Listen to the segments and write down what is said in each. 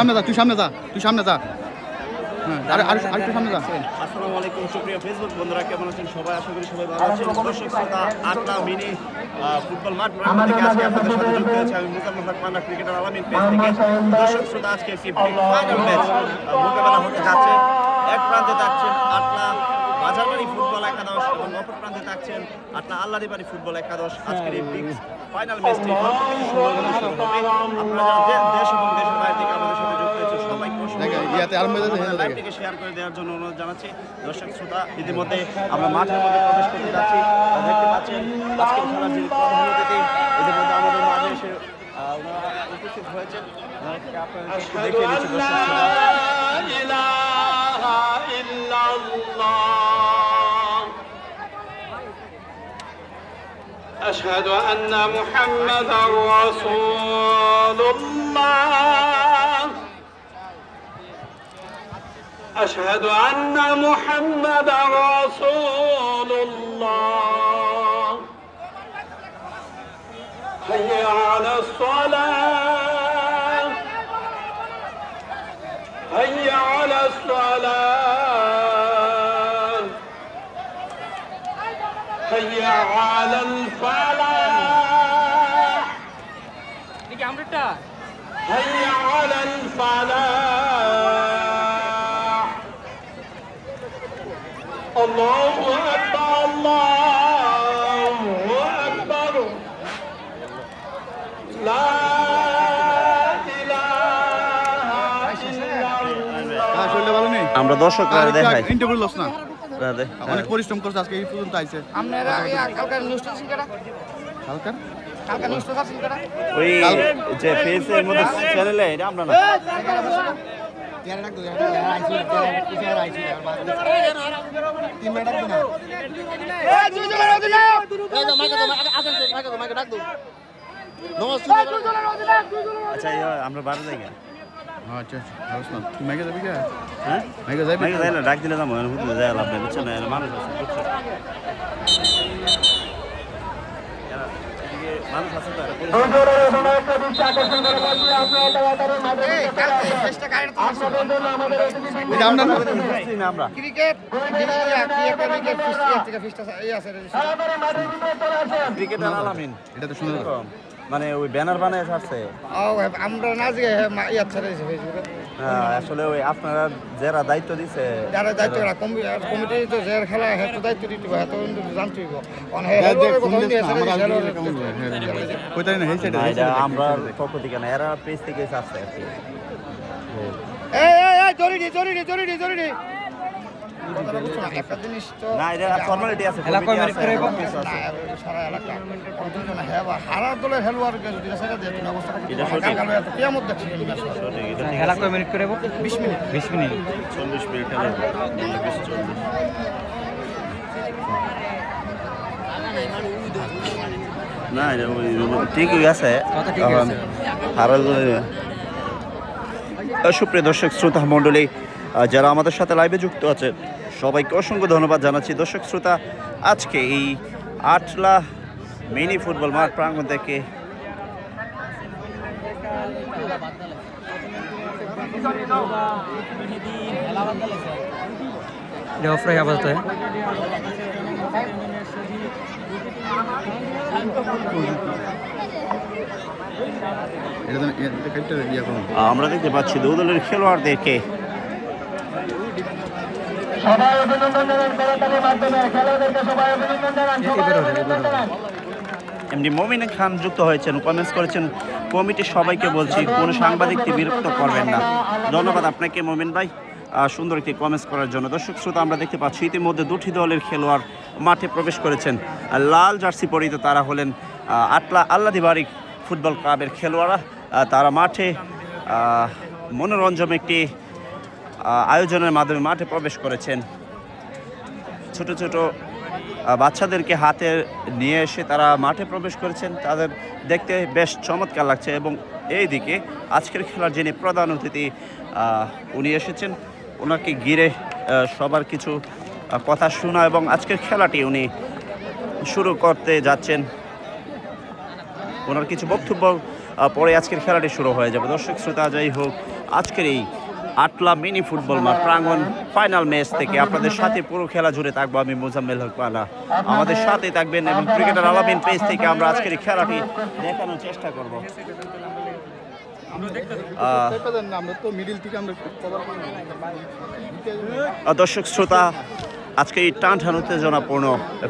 সামনে যা হ্যাঁ আরেকটু সামনে যা। আসসালামু আলাইকুম সুপ্রিয় ফেসবুক বন্ধুরা, কেমন আছেন সবাই? আশা করি সবাই ভালো আছেন। দর্শক শ্রোতা, আটলা মিনি ফুটবল মাঠ থেকে আজকে আপনাদের সাথে যুক্ত হয়েছে আমি মুজাম্মেল পান্না, ক্রিকেটার আলামিন পেজ থেকে। দর্শক শ্রোতা, আজকে একটি ফাইনাল ম্যাচ মোকাবেলা হতে যাচ্ছে। এক প্রান্তে থাকছেন আটলা বাজারবাড়ি ফুটবল একাদশ এবং অপর প্রান্তে থাকছেন আটলা আল্লাদিবাড়ি ফুটবল একাদশ। আজকের এই বিগ ফাইনাল ম্যাচটি শুরু হবে। আপনারা যারা দেশ এবং দেশের বাইরে থেকে আমাদের সাথে যুক্ত হয়েছে সবাইকে লাইভটিকে শেয়ার করে দেওয়ার জন্য অনুরোধ জানাচ্ছি। দর্শক শ্রোতা, ইতিমধ্যে আমরা মাঠের মধ্যে প্রবেশ করতে যাচ্ছি। দেখতে পাচ্ছেন আজকের খেলার যে প্রধান অতিথি ইতিমধ্যে আমাদের মাঝে এসে উপস্থিত হয়েছেন। আপনারা দেখে নিচ্ছি দর্শক শ্রোতা। أشهد أن محمدا رسول الله أشهد أن محمدا رسول الله حي على الصلاة حي على الصلاة حي على الفلاح حي على الفلاح الله أكبر الله أكبر لا আমরা দর্শকরা দেখাই ইন্টারভিউ লস না অনেক পরিশ্রম করছে আজকে এই পর্যন্ত আইছে। আপনারা কালকার নিউজ স্টেশন কাটা কালকার নিউজ স্টেশন কাটা ওই যে পেজের মধ্যে চ্যানেলে এটা আমরা না আচ্ছা আমরা বারো যাই আচ্ছা মাইকে যাবি কে? হ্যাঁ মাইকে যাবি? মাইকে যাই না, ডাক দিলে যাবো যায় লাভ নেই, বুঝছেন? মানুষ আছে বুঝছেন, মানুষ আছে তো আমরা ক্রিকেট ক্রিকেটার আলামিন। এটা তো শুনে মানে ওই ব্যানার বানায় আসছে। আমরা না যে ইয়াত ছেড়েছি ফেসবুকে। আসলে ওই আপনারা যারা দায়িত্ব দিছে, যারা দায়িত্ব কমিটি তো যে খেলা হেতু দায়িত্ব দিতে হবে, হেতু জানতে হবে। আমরা পক্ষ থেকে না, এরা পেজ থেকে আসছে আর কি। একটা জিনিস তো না, এটা ফর্মালিটি আছে, সারা এলাকা হারার দলের হেলুয়ারকে যদি সেটা দিয়ে অবস্থা কেমন দেখছি 20 মিনিট 40 মিনিট না, ঠিকই আছে। সুপ্রিয় দর্শক শ্রোতা মণ্ডলী, যারা আমাদের সাথে লাইভে যুক্ত আছে সবাইকে অসংখ্য ধন্যবাদ জানাচ্ছি। দর্শক শ্রোতা, আজকে এই আটলা মিনি ফুটবল মাঠ প্রাঙ্গণ থেকে আমরা দেখতে পাচ্ছি দু দলের খেলোয়াড়দেরকে এমডি মমিন খান যুক্ত হয়েছেন, কমেন্টস করেছেন, কমিটি সবাইকে বলছি কোনো সাংবাদিককে বিরক্ত করবেন না। ধন্যবাদ আপনাকে মমিন ভাই সুন্দর একটি কমেন্টস করার জন্য। দর্শক শ্রোতা, আমরা দেখতে পাচ্ছি ইতিমধ্যে দুটি দলের খেলোয়াড় মাঠে প্রবেশ করেছেন। লাল জার্সি পরিহিত তারা হলেন আটলা আল্লাদিবাড়ি ফুটবল ক্লাবের খেলোয়াড়রা। তারা মাঠে মনোরঞ্জন একটি আয়োজনের মাধ্যমে মাঠে প্রবেশ করেছেন। ছোট ছোট বাচ্চাদেরকে হাতে নিয়ে এসে তারা মাঠে প্রবেশ করেছেন। তাদের দেখতে বেশ চমৎকার লাগছে। এবং এই দিকে আজকের খেলার যিনি প্রধান অতিথি উনি এসেছেন, ওনাকে ঘিরে সবার কিছু কথা শোনা এবং আজকের খেলাটি উনি শুরু করতে যাচ্ছেন। ওনার কিছু বক্তব্য পরে আজকের খেলাটি শুরু হয়ে যাবে। দর্শক শ্রোতা, যাই হোক, আজকের এই আটলা মিনি ফুটবল মাঠ প্রাঙ্গণ ফাইনাল ম্যাচ থেকে আপনাদের সাথে পুরো খেলা জুড়ে থাকবো আমি মোজাম্মেল হক পানা। আমাদের সাথে থাকবেন এবং ক্রিকেটার আলামিন পেজ থেকে আমরা আজকের এই খেলাটি দেখানোর চেষ্টা করব। দর্শক শ্রোতা, আজকে এই টান উত্তেজনাপূর্ণ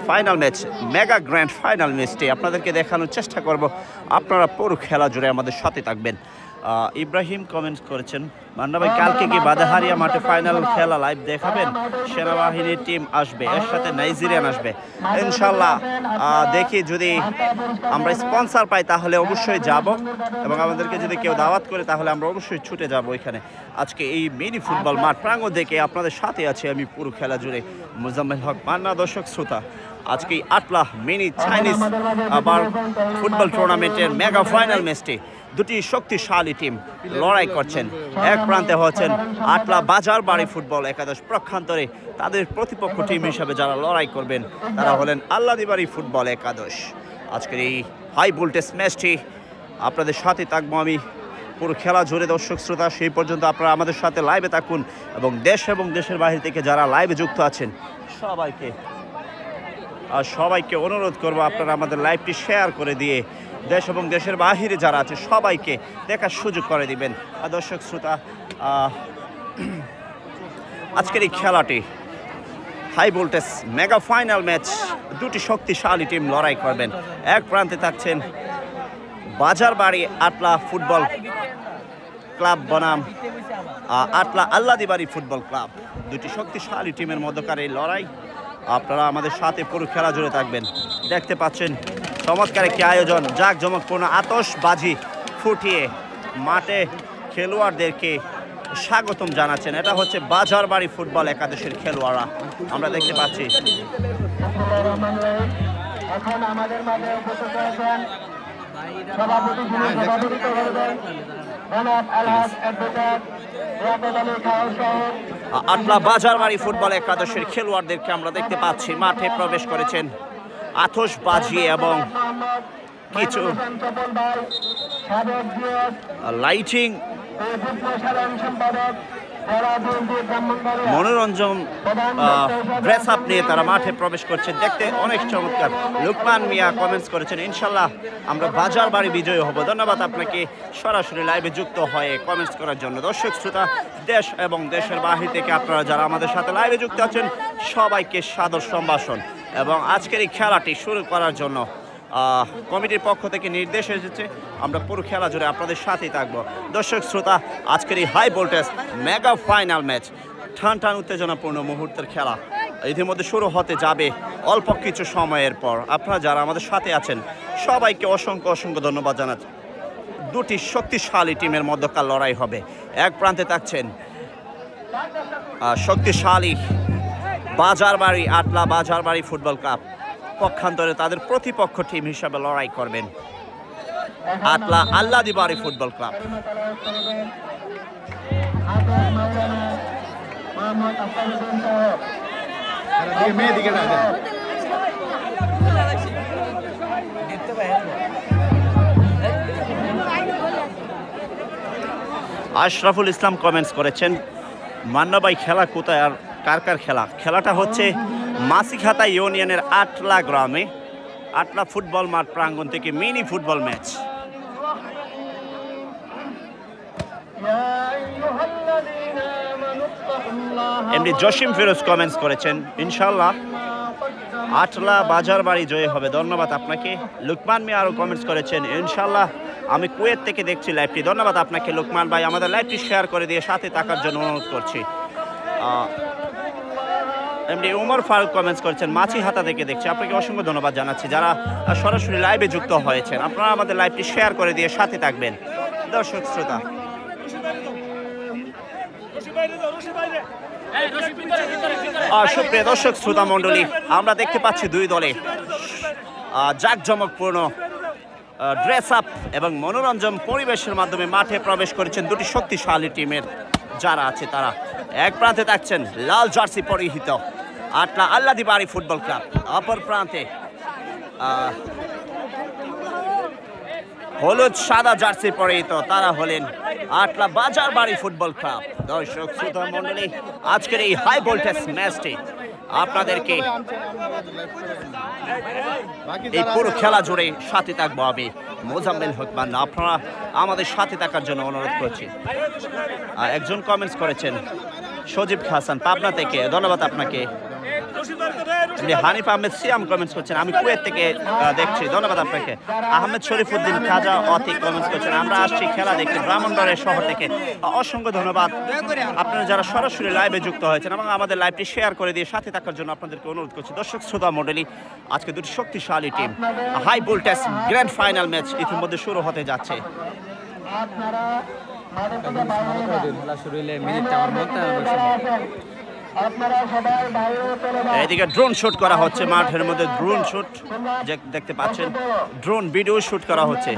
final match, mega grand final ম্যাচটি আপনাদেরকে দেখানোর চেষ্টা করব। আপনারা পুরো খেলা জুড়ে আমাদের সাথে থাকবেন। ইব্রাহিম কমেন্টস করেছেন, মান্না ভাই কালকে কি বাদাহারিয়া মাঠে ফাইনাল খেলা লাইভ দেখাবেন? সেনাবাহিনীর টিম আসবে, এর সাথে নাইজেরিয়ান আসবে ইনশাল্লাহ। দেখি যদি আমরা স্পন্সর পাই তাহলে অবশ্যই যাব, এবং আমাদেরকে যদি কেউ দাওয়াত করে তাহলে আমরা অবশ্যই ছুটে যাব ওইখানে। আজকে এই মিনি ফুটবল মাঠ প্রাঙ্গণ দেখে আপনাদের সাথে আছি আমি পুরো খেলা জুড়ে মোজাম্মেল হক পান্না। দর্শক শ্রোতা, আজকে এই আটলা মিনি চাইনিজ আবার ফুটবল টুর্নামেন্টের মেগা ফাইনাল ম্যাচটি দুটি শক্তিশালী টিম লড়াই করছেন। এক প্রান্তে হচ্ছেন আটলা বাজার বাড়ি ফুটবল একাদশ, প্রক্ষান্তরে তাদের প্রতিপক্ষ টিম হিসাবে যারা লড়াই করবেন তারা হলেন আল্লাদিবাড়ি ফুটবল একাদশ। আজকের এই হাই ভোল্টেজ ম্যাচটি আপনাদের সাথে থাকবো আমি পুরো খেলা জুড়ে। দর্শক শ্রোতা, সেই পর্যন্ত আপনারা আমাদের সাথে লাইভে থাকুন, এবং দেশ এবং দেশের বাইরে থেকে যারা লাইভে যুক্ত আছেন সবাইকে অনুরোধ করব আপনারা আমাদের লাইভটি শেয়ার করে দিয়ে দেশ এবং দেশের বাহিরে যারা আছে সবাইকে দেখার সুযোগ করে দিবেন। দর্শক শ্রোতা, আজকের এই খেলাটি high voltage mega final match, দুটি শক্তিশালী টিম লড়াই করবেন। এক প্রান্তে থাকছেন বাজার বাড়ি আটলা ফুটবল ক্লাব বনাম আটলা আল্লাদিবাড়ি ফুটবল ক্লাব, দুটি শক্তিশালী টিমের মধ্যকার এই লড়াই। আপনারা আমাদের সাথে পুরো খেলা জুড়ে থাকবেন। দেখতে পাচ্ছেন চমৎকার একটি আয়োজন, জাঁকজমকপূর্ণ আতশবাজি ফুটিয়ে মাঠে খেলোয়াড়দেরকে স্বাগতম জানাচ্ছেন। এটা হচ্ছে বাজার বাড়ি ফুটবল একাদশের খেলোয়াড়রা, আমরা দেখতে পাচ্ছি। এখন আমাদের মাঝে উপস্থিত আছেন সভাপতি আটলা বাজার বাড়ি ফুটবল একাদশের খেলোয়াড়দেরকে আমরা দেখতে পাচ্ছি মাঠে প্রবেশ করেছেন আতশবাজি এবং কিছু লাইটিং মনোরঞ্জন ড্রেস আপ নিয়ে তারা মাঠে প্রবেশ করছে, দেখতে অনেক চমৎকার। লুকমান মিয়া কমেন্টস করেছেন, ইনশাল্লাহ আমরা বাজার বাড়ি বিজয়ী হব। ধন্যবাদ আপনাকে সরাসরি লাইভে যুক্ত হয়ে কমেন্টস করার জন্য। দর্শক শ্রোতা, দেশ এবং দেশের বাহির থেকে আপনারা যারা আমাদের সাথে লাইভে যুক্ত আছেন সবাইকে সাদর সম্ভাষণ। এবং আজকের এই খেলাটি শুরু করার জন্য কমিটির পক্ষ থেকে নির্দেশ এসেছে, আমরা পুরো খেলা জুড়ে আপনাদের সাথেই থাকবো। দর্শক শ্রোতা, আজকের এই high voltage mega final match, টান উত্তেজনাপূর্ণ মুহূর্তের খেলা ইতিমধ্যে শুরু হতে যাবে অল্প কিছু সময়ের পর। আপনারা যারা আমাদের সাথে আছেন সবাইকে অসংখ্য ধন্যবাদ জানাচ্ছি। দুটি শক্তিশালী টিমের মধ্যকার লড়াই হবে। এক প্রান্তে থাকছেন শক্তিশালী বাজার বাড়ি আটলা বাজার বাড়ি ফুটবল ক্লাব, পক্ষান্তরে তাদের প্রতিপক্ষ টিম হিসাবে লড়াই করবেন Atla আল্লাদিবাড়ি football club. Ashraful Islam comments করেছেন, মান্না ভাই খেলা কোথায় আর কার খেলা? খেলাটা হচ্ছে মাসিখাতা ইউনিয়নের আটলা গ্রামে আটলা ফুটবল মাঠ প্রাঙ্গণ থেকে মিনি ফুটবল ম্যাচ। এমনি জসিম ফিরোজ কমেন্টস করেছেন, ইনশাল্লাহ আটলা বাজার বাড়ি জয় হবে। ধন্যবাদ আপনাকে। লুকমান মিয়া আরও কমেন্টস করেছেন, ইনশাল্লাহ আমি কুয়েত থেকে দেখছি লাইভটি। ধন্যবাদ আপনাকে লুকমান ভাই, আমাদের লাইভটি শেয়ার করে দিয়ে সাথে থাকার জন্য অনুরোধ করছি। এমনি উমর ফারুক কমেন্টস করেছেন, মাছি হাতা থেকে দেখছি, আপনাকে অসংখ্য ধন্যবাদ জানাচ্ছি। যারা সরাসরি লাইভে যুক্ত হয়েছেন আপনারা আমাদের লাইভটি শেয়ার করে দিয়ে সাথে থাকবেন। দর্শক শ্রোতা, সুপ্রিয় দর্শক শ্রোতা মণ্ডলী, আমরা দেখতে পাচ্ছি দুই দলে জাঁকজমকপূর্ণ ড্রেস আপ এবং মনোরঞ্জন পরিবেশের মাধ্যমে মাঠে প্রবেশ করেছেন দুটি শক্তিশালী টিমের যারা আছে তারা। এক প্রান্তে থাকছেন লাল জার্সি পরিহিত আটলা আল্লাদিবাড়ি ফুটবল ক্লাব, অপর প্রান্তে হলুদ সাদা জার্সি পরিহিত তারা হলেন আটলা বাজার বাড়ি ফুটবল ক্লাব। দর্শক শ্রোতা মণ্ডলী, আজকের এই হাই ভোল্টেজ ম্যাচটি আপনাদেরকে এই পুরো খেলা জুড়ে সাথে থাকবো আমি মোজাম্মেল হক বান্না। আপনারা আমাদের সাথে থাকার জন্য অনুরোধ করছি। একজন কমেন্টস করেছেন সজীব হাসান পাবনা থেকে, ধন্যবাদ আপনাকে। হানিফ আহমেদ সিয়াম কমেন্টস করছেন আমি কুয়েত থেকে দেখছি, ধন্যবাদ আপনাকে। আহমেদ শরীফউদ্দিন খাজা অতি কমেন্টস করছেন আমরা আসছি খেলা দেখতে ব্রাহ্মণবাড়িয়া শহর থেকে, অসংখ্য ধন্যবাদ। আপনারা যারা সরাসরি লাইভে যুক্ত হয়েছেন এবং আমাদের লাইভটি শেয়ার করে দিয়ে সাথে থাকার জন্য আপনাদেরকে অনুরোধ করছি। দর্শক শ্রোতা মণ্ডলী, আজকে দুটি শক্তিশালী team high voltage grand final match ইতিমধ্যে শুরু হতে যাচ্ছে। এদিকে ড্রোন শুট করা হচ্ছে, মাঠের মধ্যে ড্রোন শুট দেখতে পাচ্ছেন, ড্রোন ভিডিও শুট করা হচ্ছে।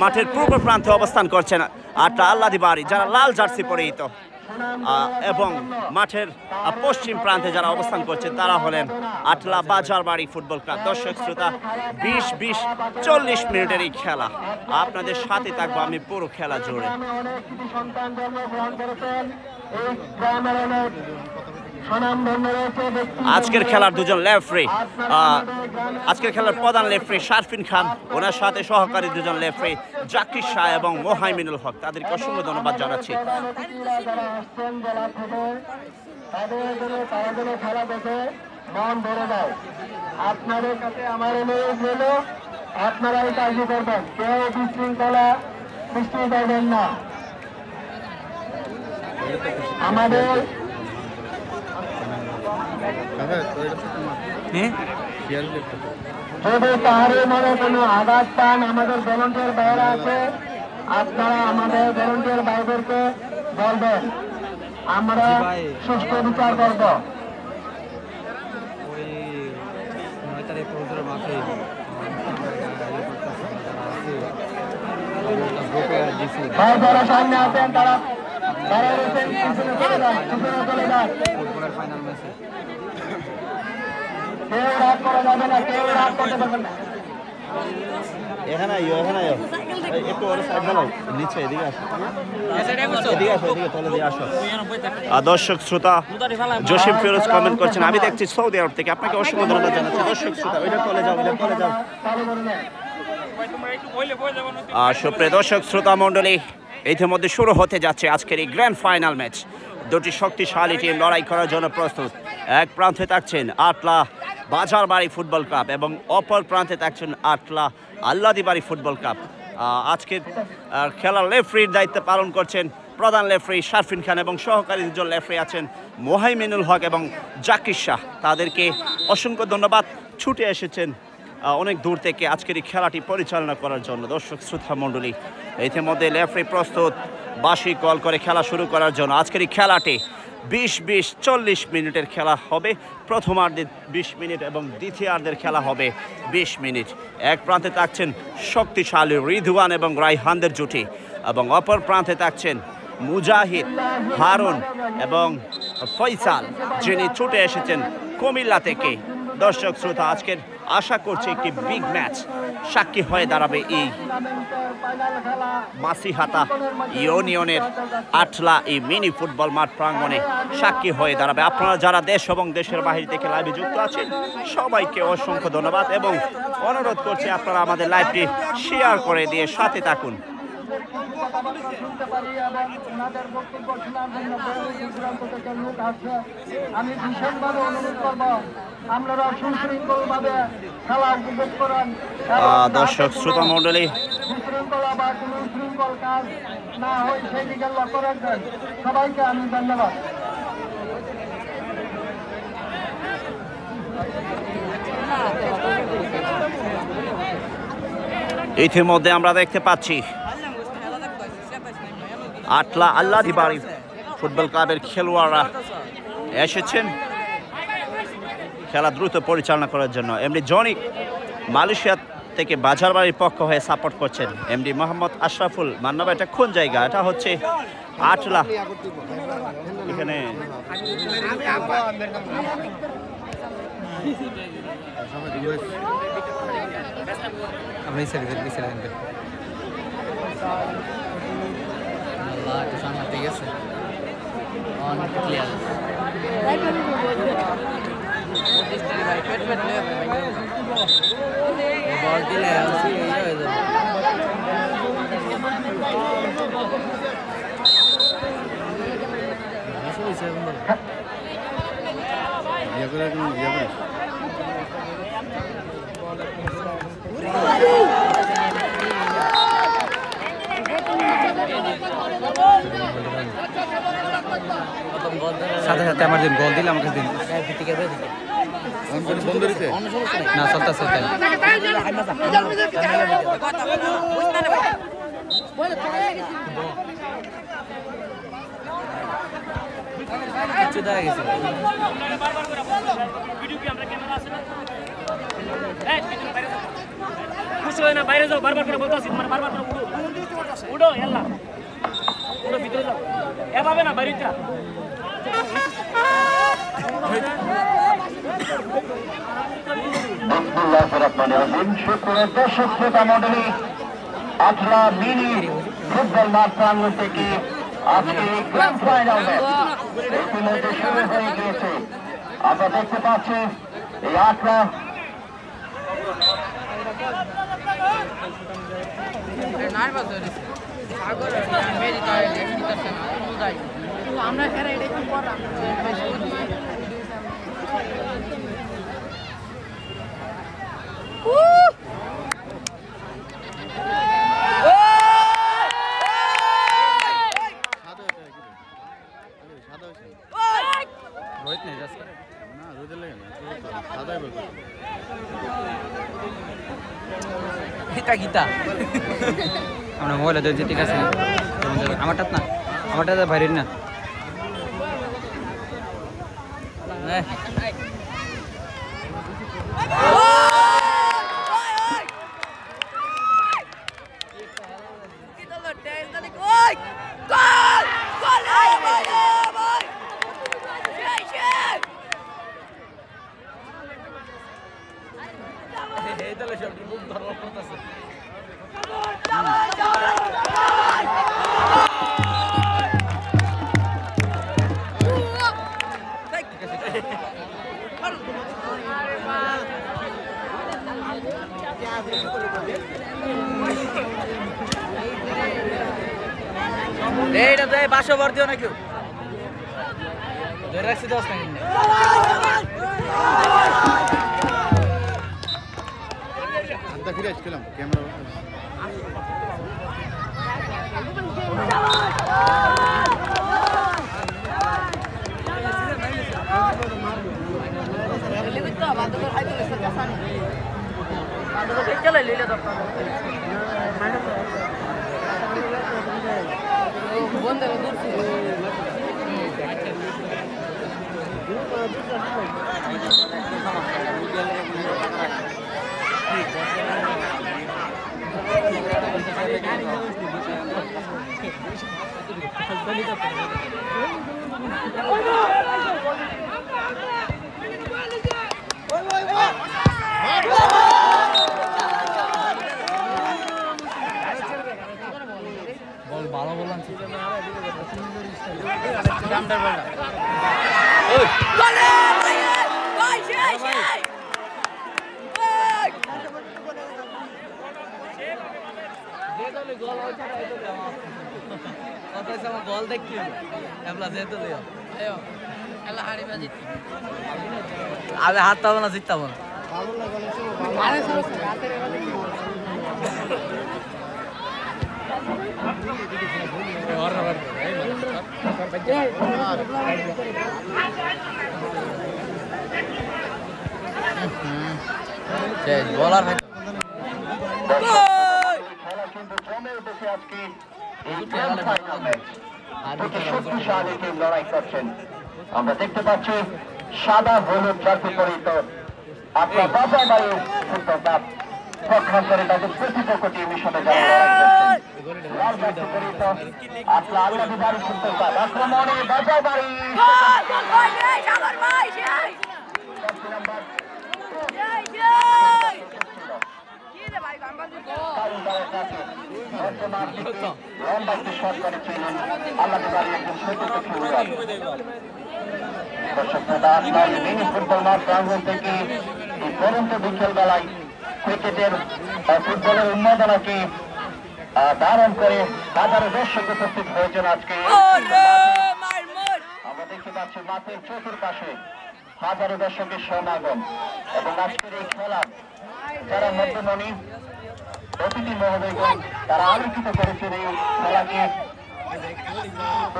মাঠের পূর্ব প্রান্তে অবস্থান করছেন আটলা আল্লাদি বাড়ি যারা লাল জার্সি পরিহিত, এবং মাঠের পশ্চিম প্রান্তে যারা অবস্থান করছেন তারা হলেন আটলা বাজার বাড়ি ফুটবল ক্লাব। দর্শক শ্রোতা, 20-40 মিনিটের এই খেলা আপনাদের সাথে থাকবো আমি পুরো খেলা জুড়ে। আজকের খেলার দুজন লেফরি, আজকের খেলার প্রধান লেফরি শারফিন খান, ওনার সাথে সহকারী দুজন লেফরি জাকির শাহ এবং মোহাইমিনুল হক, তাদেরকে অসংখ্য ধন্যবাদ জানাচ্ছি। আপনাদের কাছে আমার অনুরোধ হল আপনারা এই কাজ করবেন, কেউ বিশৃঙ্খলা সৃষ্টি করবেন না। আমাদের যদি তাহারে মনে কোনো আঘাত পান, আমাদের ভলেন্টিয়ার বাইরে আছে, আপনারা আমাদের ভলেন্টিয়ার ভাইদেরকে বলবেন, আমরা সুস্থ বিচার করব। ভাই যারা সামনে আছেন তারা রয়েছেন, পিছনে চলে যান, পিছনে চলে যান। কেউ রাগ করা যাবে না, কেউ রাগ করতে পারবেন না। এখানে একটু নিচে এদিকে আসো, দর্শক শ্রোতা জসিম ফিরোজ কমেন্ট করছেন আমি দেখছি সৌদি আরব থেকে, আপনাকে অসংখ্য ধন্যবাদ জানাচ্ছি। দর্শক শ্রোতা, ওইটা চলে যাও। সুপ্রিয় দর্শক শ্রোতা মণ্ডলী, ইতিমধ্যে শুরু হতে যাচ্ছে আজকের এই গ্র্যান্ড ফাইনাল ম্যাচ। দুটি শক্তিশালী টিম লড়াই করার জন্য প্রস্তুত। এক প্রান্তে থাকছেন আটলা বাজার বাড়ি ফুটবল ক্লাব এবং অপর প্রান্তে থাকছেন আটলা আল্লাদি বাড়ি ফুটবল ক্লাব। আজকের খেলার লেফরির দায়িত্ব পালন করছেন প্রধান লেফরি শারফিন খান এবং সহকারী দুজন লেফরি আছেন মোহাইমিনুল হক এবং জাকির শাহ। তাদেরকে অসংখ্য ধন্যবাদ, ছুটে এসেছেন অনেক দূর থেকে আজকের এই খেলাটি পরিচালনা করার জন্য। দর্শক শ্রোতা মণ্ডলী, ইতিমধ্যে লেফরি প্রস্তুত বাঁশি কল করে খেলা শুরু করার জন্য। আজকের এই খেলাটি 20-40 মিনিটের খেলা হবে। প্রথমার্ধে 20 মিনিট এবং দ্বিতীয়ার্ধের খেলা হবে 20 মিনিট। এক প্রান্তে থাকছেন শক্তিশালী রিদওয়ান এবং রাইহানদের জুটি এবং অপর প্রান্তে থাকছেন মুজাহিদ, হারুন এবং ফয়সাল, যিনি ছুটে এসেছেন কুমিল্লা থেকে। দর্শক শ্রোতা, আজকের আশা করছি একটি বিগ ম্যাচ সাক্ষী হয়ে দাঁড়াবে এই মাসিহাতা ইউনিয়নের আটলা এই মিনি ফুটবল মাঠ প্রাঙ্গণে সাক্ষী হয়ে দাঁড়াবে। আপনারা যারা দেশ এবং দেশের বাহির থেকে লাইভে যুক্ত আছেন সবাইকে অসংখ্য ধন্যবাদ এবং অনুরোধ করছি আপনারা আমাদের লাইভটি শেয়ার করে দিয়ে সাথে থাকুন। আমি ভীষণভাবে অনুরোধ করব আপনারা সুশৃঙ্খলভাবে খেলা উপভোগ করেন। দর্শক শ্রোতা মণ্ডলী, বিশৃঙ্খলা বা কোনো শৃঙ্খল কাজ না হয় সেই দিকে লক্ষ্য রাখবেন। সবাইকে আমি ধন্যবাদ। ইতিমধ্যে আমরা দেখতে পাচ্ছি আটলা আল্লাদি বাড়ি ফুটবল ক্লাবের খেলোয়াড়রা এসেছেন খেলা দ্রুত পরিচালনা করার জন্য। এমডি জনি মালয়েশিয়া থেকে বাজার বাড়ির পক্ষ হয়ে সাপোর্ট করছেন। এমডি মোহাম্মদ আশরাফুল মান্নাবা, এটা কোন জায়গা? এটা হচ্ছে আটলা, এখানে আপনি স্যার আল্লাহ একটু সামনে ঠিক আছে অনেক ক্লিয়ার বল দিলে হয়ে যাবে সাথে সাথে আমার দিন গোল দিলে আমাকে দিন না চলতেছে কিছু দেখা গেছে খুশি হয় না বাইরে যাও বারবার করে বলতেছি মানে বারবার করে উড়ো এল্লা উড়ো ভিতরে যাও এভাবে না বাইরেটা দর্শক শ্রোতা মন্ডলী আটলা মিনি ফুটবল মাঠ প্রাঙ্গণ থেকে আজকে গ্র্যান্ড ফাইনাল ম্যাচ ইতিমধ্যে শুরু হয়ে গিয়েছে। আমরা দেখতে পাচ্ছি এই আটলা আমরা গীতা আমরা মোবাইলে দেখছি ঠিক আছে আমারটা না আমারটা বাইরের না এইটা তো বাসো ভর দিও না কেউ ধরে রাখছি 10 মিনিট ফিরে আসছিলাম ক্যামেরা বল ভালো বললাম জামদার বল ওই বলে ভাই সেই সেই যে দলে গোল হয় তারা এই দলে কত সময় গোল দেখি এবলা যে দলে আয়ো এলা হারিবা জিতছি আবে হাত পাবো না জিততাম না ভালো লাগালে চলো আরে সব রাতের এবারে বলার ভাই খেলা কিন্তু জমে উঠেছে আজকে এই গ্র্যান্ড ফাইনাল ম্যাচ। দুটো শক্তিশালী টিম লড়াই করছেন। আমরা দেখতে পাচ্ছি সাদা হলুদ জার্সি পরিহিত আপনার বাজারবাড়ির ফুটবল ক্লাব পক্ষান্তরে তাদের প্রতিপক্ষ টিম হিসেবে যারা লড়াই করছেন। লাল জার্সি পরিহিত আপনার আল্লাদি বাড়ি ফুটবল ক্লাব আক্রমণে বাজারবাড়ি জার্সি নাম্বার কাউন্টারের কাছে বর্তমান লম্বা একটি শট করেছিলেন আল্লাহর বাড়ি একজন সতীর্থ খেলোয়াড়। দর্শক শ্রোতা, আপনার মিনি ফুটবল মাঠ প্রাঙ্গণ থেকে এই পরন্ত বিকেল বেলায় ক্রিকেটের ফুটবলের উন্মাদনাকে ধারণ করে হাজারো দর্শক উপস্থিত হয়েছেন আজকে। আমরা দেখতে পাচ্ছি মাঠের চতুর্পাশে হাজারো দর্শকের সমাগম এবং আজকের এই খেলা যারা মধ্যমণি অতিথি মহোদয়গণ তারা আলোকিত করেছেন এই খেলাকে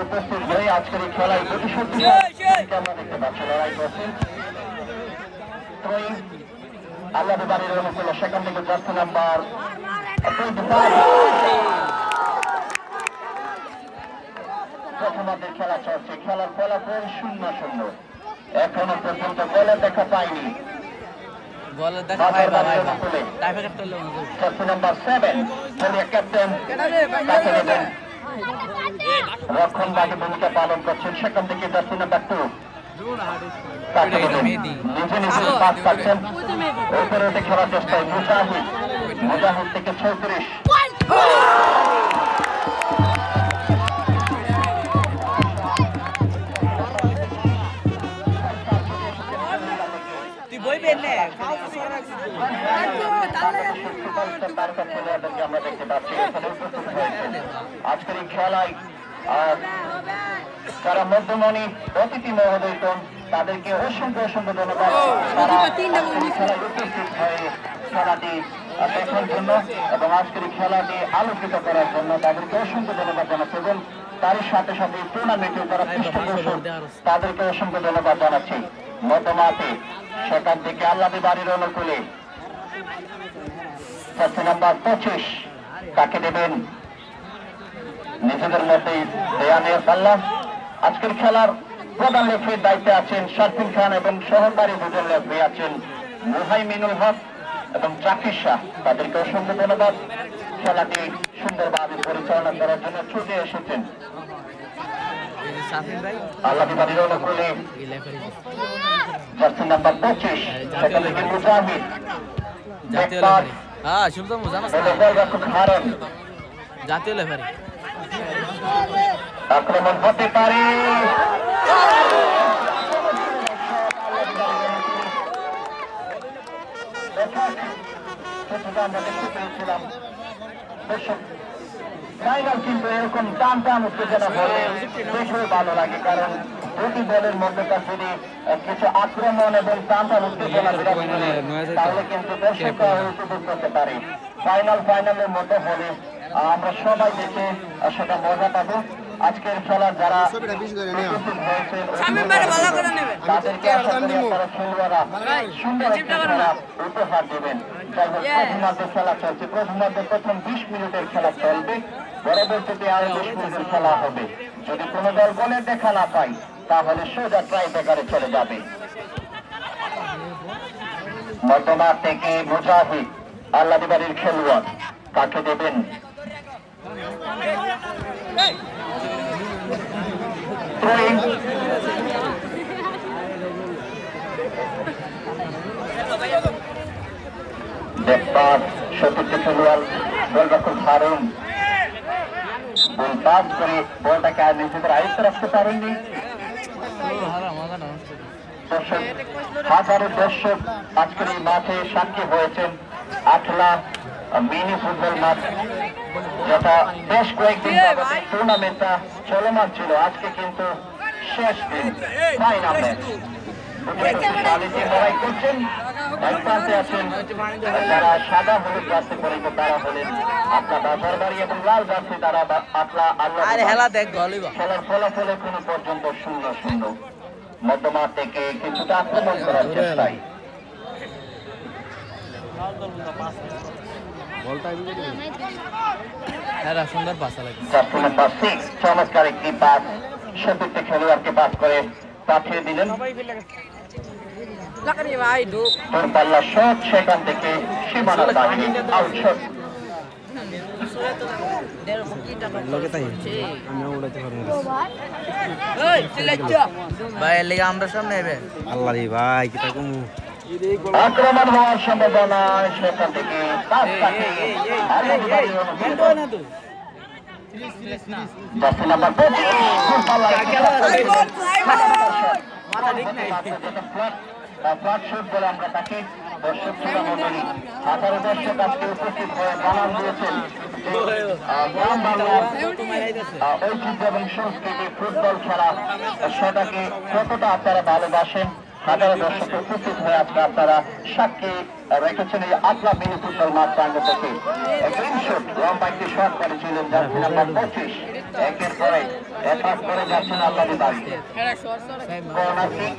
উপস্থিত হয়ে আজকের এই খেলায় প্রতি আমরা দেখতে পাচ্ছি লড়াই করছেন। আল্লাহ বাড়ির অনুকূলে সেখান থেকে জার্সি নাম্বার প্রথমার্ধের খেলা চলছে। খেলার ফলাফল 0-0। এখনো পর্যন্ত গোলে দেখা পাইনি। জার্সি নাম্বার 7 ক্যাপ্টেন রক্ষণ বাদী ভূমিকা পালন করছেন। সেখান থেকে জার্সি নাম্বার 2 নিজে নিজে পাস পাচ্ছেন। উপরে খেলার চেষ্টায় মুজাহিদ থেকে 36। আমরা দেখতে পাচ্ছি আজকের এই খেলায় যারা মধ্যমণি অতিথি মহোদয়গণ তাদেরকে অসংখ্য অসংখ্য ধন্যবাদ খেলায় উপস্থিত হয়ে খেলাটি দেখার জন্য এবং আজকের এই খেলাটি আলোকিত করার জন্য তাদেরকে অসংখ্য ধন্যবাদ জানাচ্ছি এবং তার সাথে সাথে টুর্নামেন্টে যারা পৃষ্ঠপোষক তাদেরকে অসংখ্য ধন্যবাদ জানাচ্ছি। মধ্যমাঠে সেখান থেকে আল্লাহর বাড়ির অনুকূলে জার্সি নাম্বার 25 তাকে দেবেন নিজেদের মধ্যে দেয়ানের পাল্লা। আজকের খেলার প্রধান লেফারির দায়িত্বে আছেন শারফিন খান এবং সহকারী দুজন লেফারি আছেন মুহাইমিনুল হক এবং জাকির শাহ। তাদেরকে অসংখ্য ধন্যবাদ খেলাটি সুন্দরভাবে পরিচালনা করার জন্য ছুটে এসেছেন। আল্লাহর বাড়ির অনুকূলে জার্সি নাম্বার 25 সেখান থেকে মুজাহিদ জাতীয় লেফারি আক্রমণ হতে পারে। আমরা দেখতে পেয়েছিলাম দর্শক ফাইনাল কিন্তু এরকম টান টান উত্তেজনা হলে দেখেও ভালো লাগে, কারণ দুটি দলের মধ্যকার যদি কিছু আক্রমণ এবং টান টান উত্তেজনা তাহলে কিন্তু দর্শকরা উপভোগ করতে পারে। ফাইনালের মধ্যে হলে আমরা সবাই দেখে সেটা মজা পাবো। আজকের খেলার যারা খেলোয়াড়রা সুন্দর উপহার দেবেন। প্রথমার্ধের খেলা চলছে। প্রথমার্ধের প্রথম 20 মিনিটের খেলা চলবে, পরবর্তীতে আরো 20 মিনিটের খেলা হবে। যদি কোনো দল গোলের দেখা না পায় তাহলে সোজা ট্রাই ব্রেকারে চলে যাবে। মধ্যমাঠ থেকে মুজাহিদ আল্লাহর বাড়ির খেলোয়াড় তাকে দেবেন সতীর্থ খেলোয়াড় গোলরক্ষক হারুন বল পাস করে বলটাকে আর নিজেদের আয়ত্তে রাখতে পারেননি। হাজারো দর্শক আজকের এই মাঠে সাক্ষী হয়েছেন। আটলা মিনি ফুটবল মাঠ, যেটা বেশ কয়েকদিন টুর্নামেন্টটা চলমান ছিল, আজকে কিন্তু শেষ দিন ফাইনাল ম্যাচ। লড়াই করছেন যারা সাদা হলুদ জার্সি পরে তারা হলেন আপনার বাজার বাড়ি এবং লাল জার্সি তারা আটলা আল্লাহ। খেলার ফলাফল এখনো পর্যন্ত 0-0। মধ্যমাঠ থেকে কিছুটা আক্রমণ করার চেষ্টায় চমৎকার একটি পাস সতীর্থ খেলোয়াড়কে পাস করে পাঠিয়ে দিলেন। দূরপাল্লা শট, সেখান থেকে সীমানার বাইরে আউট শট। ভাই আমরা সামনে আল্লাহ ভাই কি আক্রমণ হওয়ার সম্ভাবনা সেখান থেকে জার্সি নাম্বার 5 বলে আমরা তাকে দর্শক শ্রোতা মণ্ডলী 18 দর্শক আজকে উপস্থিত হয়ে জানান দিয়েছেন গ্রাম বাংলার ঐতিহ্য এবং সংস্কৃতি ফুটবল খেলা সেটাকে কতটা আপনারা ভালোবাসেন। 18 দর্শক উপস্থিত হয়ে আজকে আপনারা সাক্ষী রেখেছেন এই আটলা মিনি ফুটবল মাঠ প্রাঙ্গ থেকে। লম্বা একটি শট করেছিলেন জার্সি নাম্বার 25। একের পরে একাজ করে যাচ্ছেন আল্লাহর বাড়ি। কর্নার কিক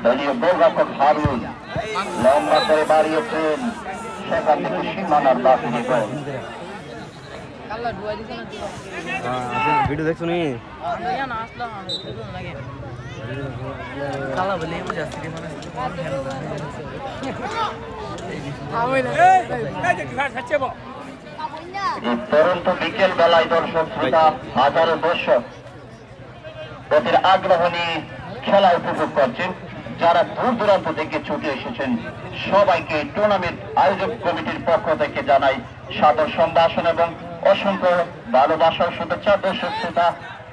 দলীয় গোলরক্ষক হারুন লম্বা করে বাড়িয়েছেন সেখান থেকে সীমানার বাহিনী গোল। ভিডিও দেখছো নি পরন্ত বিকেল বেলায় দর্শক শ্রোতা 18 দর্শক অতির আগ্রহ নিয়ে খেলা উপভোগ করছেন। যারা দূর দূরান্ত থেকে ছুটে এসেছেন সবাইকে টুর্নামেন্ট আয়োজক কমিটির পক্ষ থেকে জানাই সাদর সম্ভাষণ এবং অসংখ্য ভালোবাসার শুভেচ্ছা। দর্শক শ্রোতা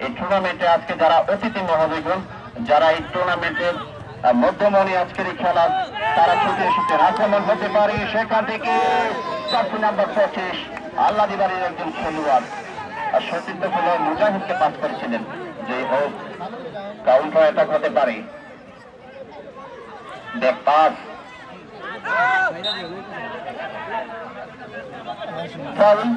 এই টুর্নামেন্টে আজকে যারা অতিথি মহোদয়গণ যারা এই টুর্নামেন্টের মধ্যমণি আজকের এই খেলা তারা ছুটে এসেছেন। আক্রমণ হতে পারে সেখান থেকে জার্সি নাম্বার 25 আল্লাহর বাড়ির একজন খেলোয়াড় সতীর্থগুলো মুজাহিদকে পাস করেছিলেন। যে হোক কাউন্টার অ্যাটাক হতে পারে। ব্যাক পাস ফাউল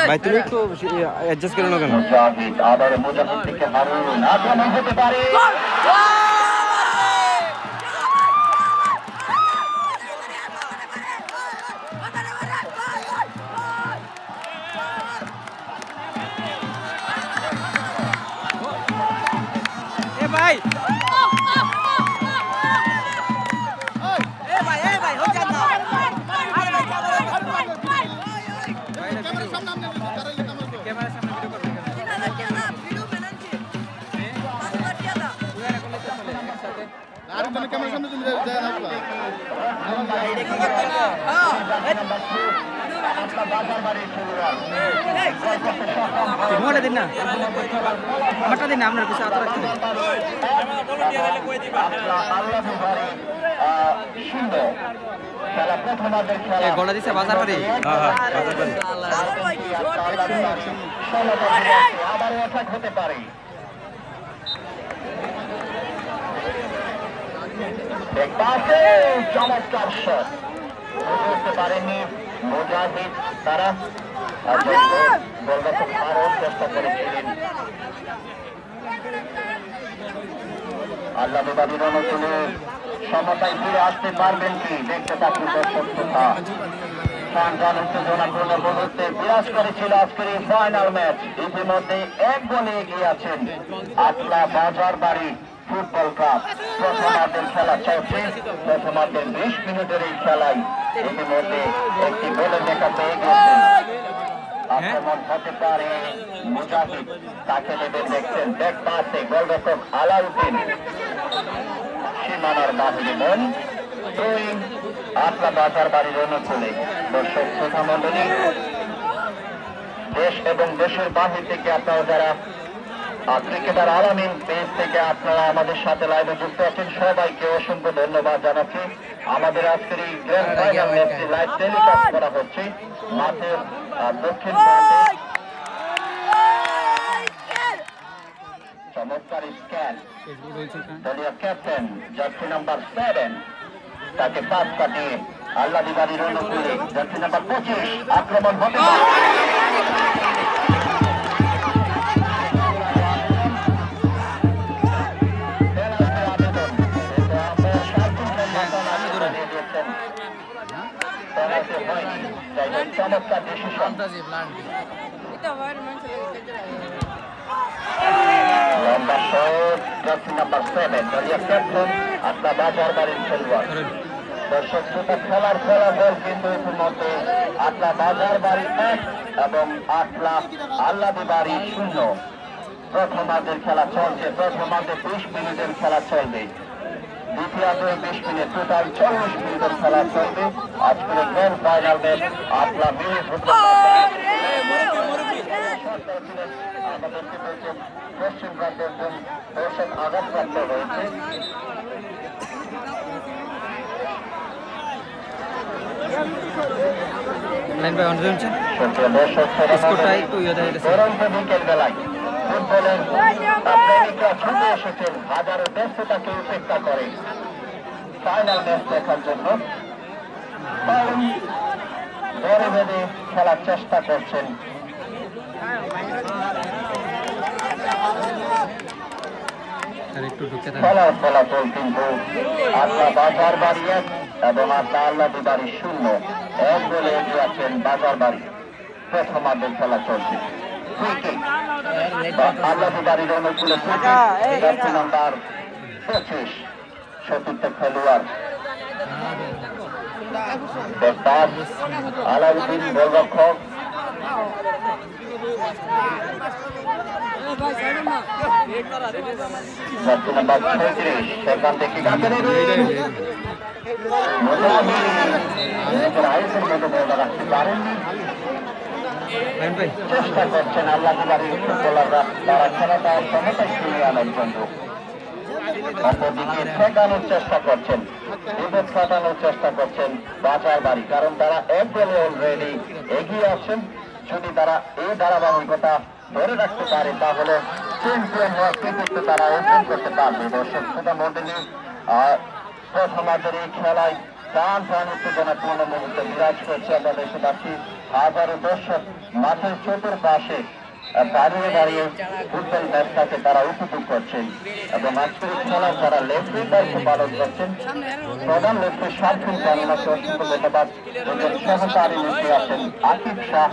ভাই তুমি একটু অ্যাডজাস্ট করে নাও কেন? মুজাহিদ আবার মুজাহিদ থেকে হারুন আক্রমণ হতে পারে। ভাই মোবাইলে দিন না, আমারটা দিন না, আপনার কিছু হাত রাখতে গলা দিচ্ছে বাজার বাড়ি। হতে পারে চমৎকার শট করতে পারেনি মুজাহিদ। তারা গোলরক্ষক আরও চেষ্টা করেছিলেন। আল্লাহ বাড়ির অনুকূলে সমতায় ফিরে আসতে পারবেন কি দেখতে থাকুন দর্শক শ্রোতা। টানটান উত্তেজনাপূর্ণ মুহূর্তে বিরাজ করেছিল আজকের এই ফাইনাল ম্যাচ। ইতিমধ্যে এক গোলে এগিয়ে আছেন আটলা বাজার বাড়ি ফুটবল কাপ। প্রথমার্ধের খেলা চলছে। প্রথমার্ধের 20 মিনিটের এই খেলায় ইতিমধ্যে একটি গোলের দেখা পেয়ে গেছেন। আক্রমণ হতে পারে মুজাহিদ, তাকে নেবে দেখছেন ব্যাক পাসে গোলরক্ষক আলাউদ্দিন সীমানার বাহিনী মন থ্রোইং আটলা বাজার বাড়ির অনুকূলে। দর্শক শ্রোতা মণ্ডলী দেশ এবং দেশের বাহির থেকে আপনারা যারা ক্রিকেটার আলামিন পেজ থেকে আপনারা আমাদের সাথে লাইভে যুক্ত আছেন সবাইকে অসংখ্য ধন্যবাদ জানাচ্ছি। আমাদের আজকের এই গ্র্যান্ড ফাইনাল ম্যাচটি লাইভ টেলিকাস্ট করা হচ্ছে মাঠের দক্ষিণ প্রান্তে। চমৎকার স্ক্যান দলীয় ক্যাপ্টেন জার্সি নাম্বার 7 তাকে পাস কাটিয়ে আল্লাহর বাড়ির অনুকূলে জার্সি নাম্বার 25 আক্রমণ হবে। চমৎকার ডিসিশন। লম্বা শট জার্সি নাম্বার 7 দলীয় ক্যাপ্টেন আটলা বাজার বাড়ির খেলোয়াড় দর্শক শ্রোতা খেলার ফলাফল কিন্তু ইতিমধ্যে আটলা বাজার বাড়ি 1 এবং আটলা আল্লাদি বাড়ি 0। প্রথমার্ধের খেলা চলছে, প্রথমার্ধে 20 মিনিটের খেলা চলবে, দ্বিতীয়ার্ধে 20 মিনিট, টোটাল 40 মিনিটের খেলা চলবে। আজকের গ্র্যান্ড ফাইনাল ম্যাচ আটলা মিনি ফুটবল পশ্চিম প্রান্তের দর্শক আঘাতপ্রাপ্ত হয়েছে। বিকেল বেলায় ফুটবলের প্রেমিকরা ছুটে এসেছেন হাজারো ব্যস্ততাকে উপেক্ষা করে ফাইনাল ম্যাচ দেখার জন্য। ঘরে বেঁধে খেলার চেষ্টা করছেন। খেলার ফলাফল কিন্তু আটলা বাজার বাড়ি 1 এবং আটলা আল্লাদি বাড়ি 0। 1 গোলে এগিয়ে আছেন বাজার বাড়ি। প্রথমার্ধের খেলা চলছে। আল্লাদি বাড়ির অনুকূলে নাম্বার 25 সতীর্থ খেলোয়াড় আলাউদ্দিন গোলরক্ষক, নাম্বার 36 সেখান থেকে রাখতে পারেননি। চেষ্টা করছেন আল্লাদি বাড়ির ফুটবলাররা তারা খেলাটা সমতায় ফিরিয়ে আনার জন্য। অপরদিকে ঠেকানোর চেষ্টা করছেন, বিপদ কাটানোর চেষ্টা করছেন বাজার বাড়ি, কারণ তারা 1 গোলে অলরেডি এগিয়ে আছেন। যদি তারা এই ধারাবাহিকতা ধরে রাখতে পারে তাহলে চ্যাম্পিয়ন হওয়ার কৃতিত্ব তারা অর্জন করতে পারবে। দর্শক শ্রোতা মণ্ডলী, প্রথমার্ধের এই খেলায় প্রাণ উত্তেজনাপূর্ণ মুহূর্তে বিরাজ করছে। আমরা দেশে পাচ্ছি হাজারো দর্শক মাঠের চতুর্পাশে দাঁড়িয়ে দাঁড়িয়ে ফুটবল ম্যাচটাকে তারা উপভোগ করছেন এবং আজকের খেলায় যারা লেফ্রির দায়িত্ব পালন করছেন প্রধান লেফ্রি শামসুল জানাকে অসংখ্য ধন্যবাদ। সহকারী লেফ্রি আছেন আকিব শাহ,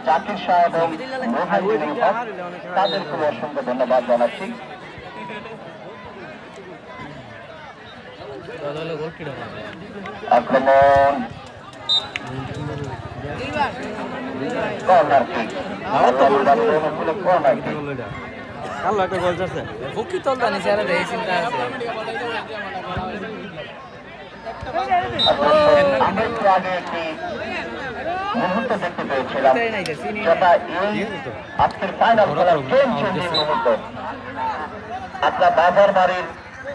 জাকির শাহ এবং মোহাইদুল হক, তাদেরকে অসংখ্য ধন্যবাদ জানাচ্ছি। আক্রমণ কর্নার কিক, কালো একটা গোল আছে ফুকি তলতা নিচে আরে এই চিন্তা আছে। আমরা একটু আগে একটি মুহূর্ত দেখতে পেয়েছিলাম যেটা এই আজকের ফাইনাল খেলার গেম চেঞ্জিং মুহূর্ত। আপনার বাজার বাড়ির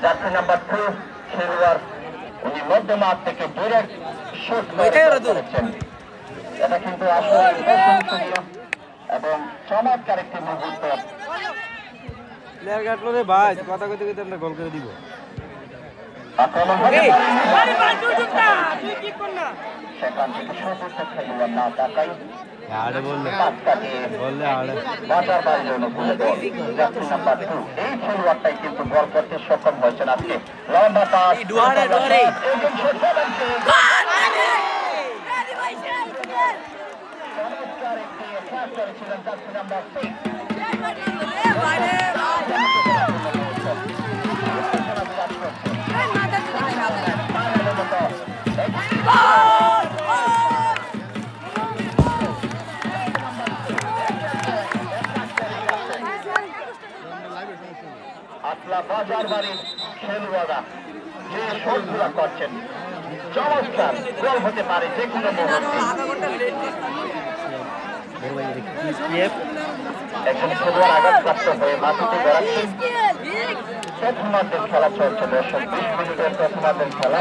জার্সি নাম্বার 2 খেলোয়াড় উনি মধ্যমাঠ থেকে ডিরেক্ট শুট করেছেন। এটা কিন্তু আসলে প্রশংসনীয় এবং চমৎকার একটি মুহূর্ত। প্লেয়ার কাটলো রে ভাই, কথা কইতে কইতে আমরা গোল করে দিব। আক্রমণ সেখান থেকে সতীর্থ খেলোয়াড় না তাকাই আরে বললে আরে বাজার বাড়ির অনুকূলে জার্সি নাম্বার 2 এই খেলোয়াড়টাই কিন্তু বল করতে সক্ষম হয়েছেন। আজকে লম্বা পাস চমৎকার একটি পাস করেছিলেন জার্সি নাম্বার 6। আটলা বাজার বাড়ির খেলোয়াড়রা যে শটগুলো করছেন চমৎকার, গোল হতে পারে যে কোনো মুহূর্তে। একজন খেলোয়াড় আঘাতপ্রাপ্ত হয়ে মাটিতে গড়াচ্ছেন। প্রথমার্ধের খেলা চলছে দর্শক, 20 মিনিটের প্রথমার্ধের খেলা।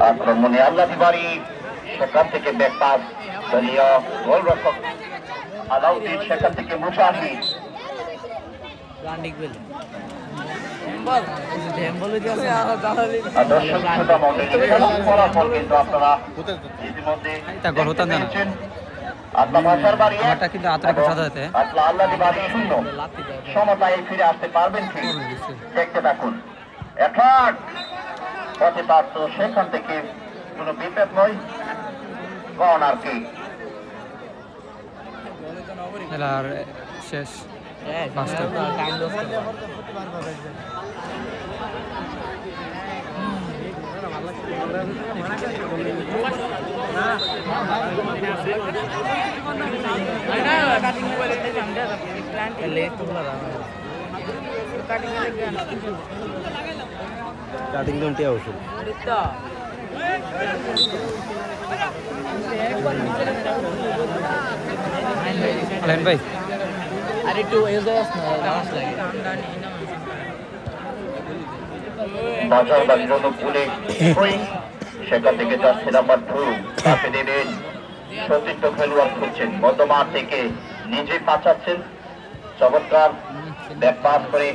আক্রমণে আল্লাদি বাড়ি, সেখান থেকে ব্যাক পাস দলীয় গোলরক্ষক আলাউদ্দিন, সেখান থেকে মুজাহিদ। দর্শক শ্রোতা মণ্ডলী, ফলাফল কিন্তু আপনারা ইতিমধ্যে দেখেছেন। আটলা বাজার বাড়ি 1 আটলা আল্লাদি বাড়ি 0। সমতায় ফিরে আসতে পারবেন কি? দেখতে থাকুন। অ্যাটাক পথে পারত, সেখান থেকে কোনো বিপদ নয়, কর্নার কিক। খেলার শেষ পাঁচটা। কাটিং দমটি ওষুধ আলেন ভাই আর একটু লাগে বাজার বাড়ির অনুকূলে সেখান থেকে যাচ্ছে নাম্বার 2 তাকে দেবেন সতীর্থ খেলোয়াড় খুঁজছেন, মধ্যমাঠ থেকে নিজে পাঠাচ্ছেন, চমৎকার ব্যাক পাস করে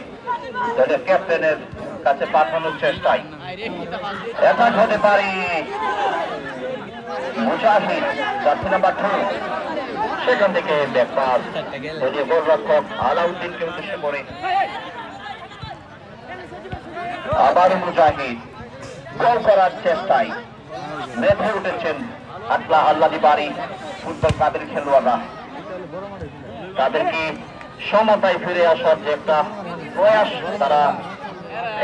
দলের ক্যাপ্টেনের কাছে পাঠানোর চেষ্টায় অ্যাটাক হতে পারে মুজাহিদ, যাচ্ছে নাম্বার 2, সেখান থেকে ব্যাক পাস দলীয় গোলরক্ষক আলাউদ্দিনকে উদ্দেশ্য করে আবার মুজাহিদ গোল করার চেষ্টায় মেতে উঠেছেন আটলা আল্লাদি বাড়ি ফুটবল ক্লাবের খেলোয়াড়রা। তাদেরকে সমতায় ফিরে আসার যে একটা প্রয়াস, তারা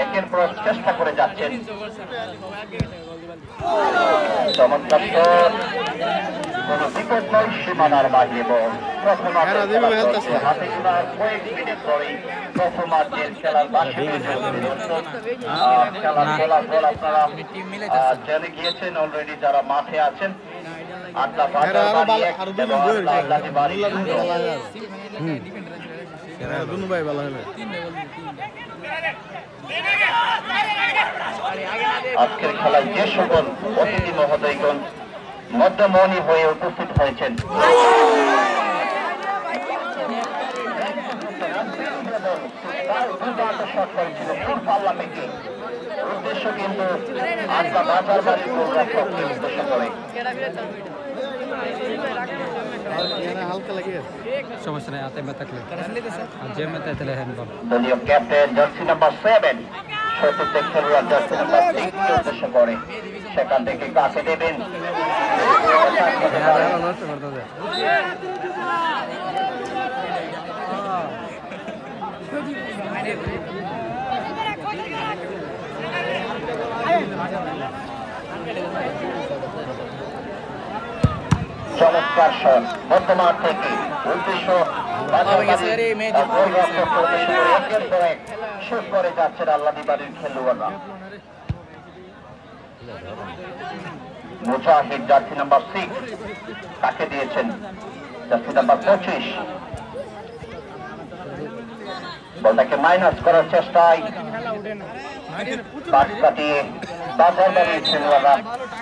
একের পর চেষ্টা করে যাচ্ছেন। চমৎকার কোনো বিপদ নয়, সীমানার বাইরে বল। হাতে গোনার কয়েক মিনিট পরেই প্রথমার্ধের খেলার খেলার ফলাফল আপনারা জেনে গিয়েছেন অলরেডি, যারা মাঠে আছেন। আটলা বাজার বাড়ি 1 এবং আটলা আল্লাদি বাড়ি 0। আজকের খেলায় যে সকল অতিথি মহোদয়গণ মধ্যমণি হয়ে উপস্থিত হয়েছেন, উদ্দেশ্য কিন্তু আজকা বাজার বাড়ির গোলরক্ষককে উদ্দেশ্য করে। সমস্যা নেই, হাতে ব্যথা থাকলে আর যে মেতে তাহলে হ্যান্ডবল। দলীয় ক্যাপ্টেন জার্সি নাম্বার 7 সতীর্থ খেলোয়াড় জার্সি নাম্বার 6 কে উদ্দেশ্য করে, সেখান থেকে কাছে দেবেন চমৎকার শট মধ্যমাঠ থেকে উদ্দেশ্য শুট করে যাচ্ছেন আল্লাদি বাড়ির খেলোয়াড়রা। মুজাহিদ জার্সি নাম্বার 6 তাকে দিয়েছেন জার্সি নাম্বার 25, বলটাকে মাইনাস করার চেষ্টায় পাস কাটিয়ে বাজার বাড়ির খেলোয়াড়রা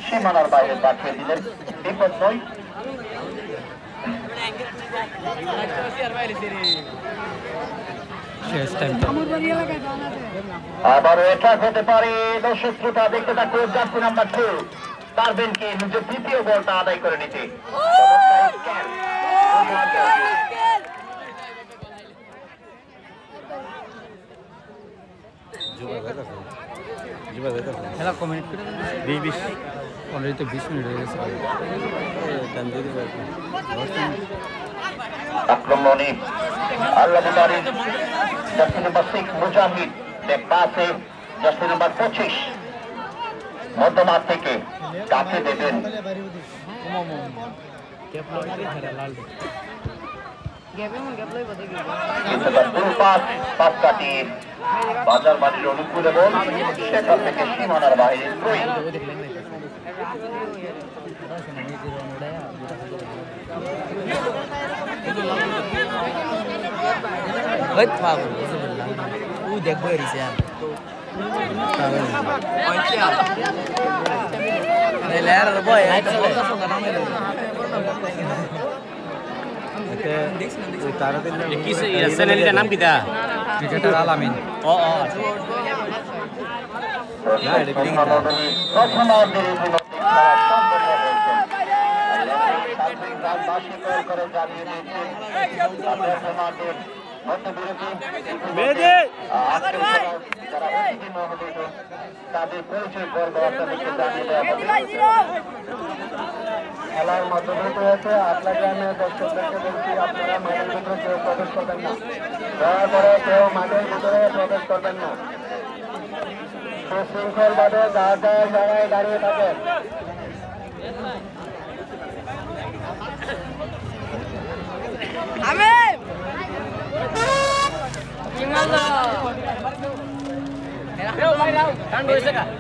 সীমানার বাইরে পাঠিয়ে দিলেন। বিপদ নয়, আবারও এটা হতে পারে। দর্শক শ্রোতা দেখতে থাকুন, জার্সি নাম্বার 2 পারবেন কি নিজের দ্বিতীয় বলটা আদায় করে নিতে। খেলা কমেন্ট করে 20 অলরেডি তো 20 মিনিট হয়ে গেছে। আক্রমণে আল্লাদি বাড়ির জার্সি নাম্বার 6 মুজাহিদ, ব্যাক পাসে জার্সি নাম্বার 25 মধ্যমাঠ থেকে কাছে দেবেন পাস কাটিয়ে বাজার বাড়ির অনুকূলে বল, সেখান থেকে সীমানার বাইরে দেখবো নাম কিটা ক্রিকেটার আলামিন। তাদের পরিচয় পর্ব আপনাদেরকে জানিয়ে দেওয়া হবে। খেলার মধ্যবর্তী হয়েছে আটলা গ্রামের দর্শকদেরকে বলছি আপনারা মাঠের ভিতরে কেউ প্রবেশ করবেন না, দয়া করে কেউ মাঠের ভিতরে প্রবেশ করবেন না, সুশৃঙ্খল ভাবে যার যার জায়গায় দাঁড়িয়ে থাকেন।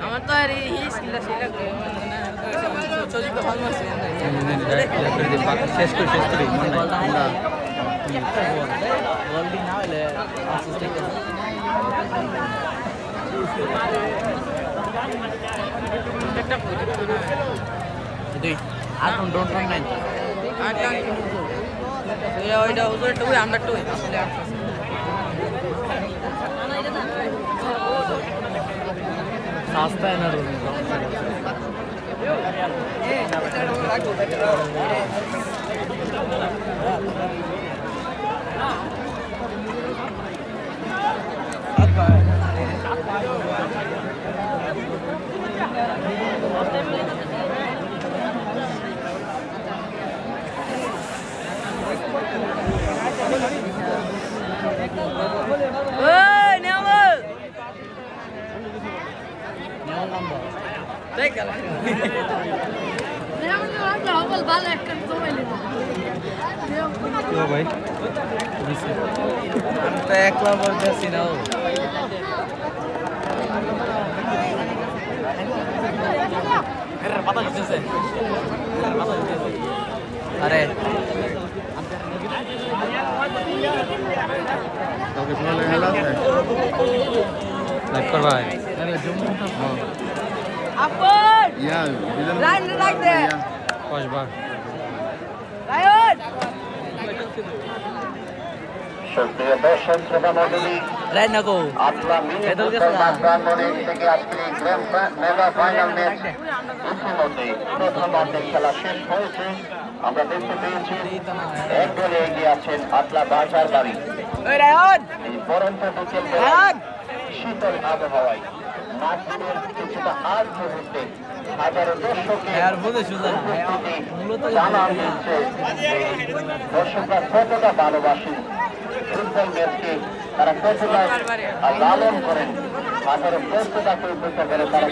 আমার তো আর এই স্কিলটা সেটা শেষ করি না হলে আর কোন ডোন্ট নাই ওইটা ওদের টুই আমরা টুই আসলে সস্তায় না রোজ ভাই আমি তো একলা বলতেছি না আরে লাইক করবা কসবা সুপ্রিয় দর্শক শ্রোতা মণ্ডলী, রাইট না কো আটলা মিনি ফুটবল মাঠ প্রাঙ্গণে থেকে আজকের এই মেগা ফাইনাল ম্যাচ ইতিমধ্যে প্রথম অর্ধের খেলা শেষ হয়েছে। আমরা দেখতে পেয়েছি এক গোলে এগিয়ে আছেন আটলা বাজার বাড়ি। এই পরন্ত বিকেল শীতল আবহাওয়ায় মাঠের কিছুটা আগ মুহূর্তে হাজারো দর্শকের উপস্থিতি জানান দিচ্ছে দর্শকরা কতটা ভালোবাসেন ফুটবল ম্যাচকে, তারা কতটা লালন করেন, হাজারো প্রস্তুতাকে উপস্থিত করে তারা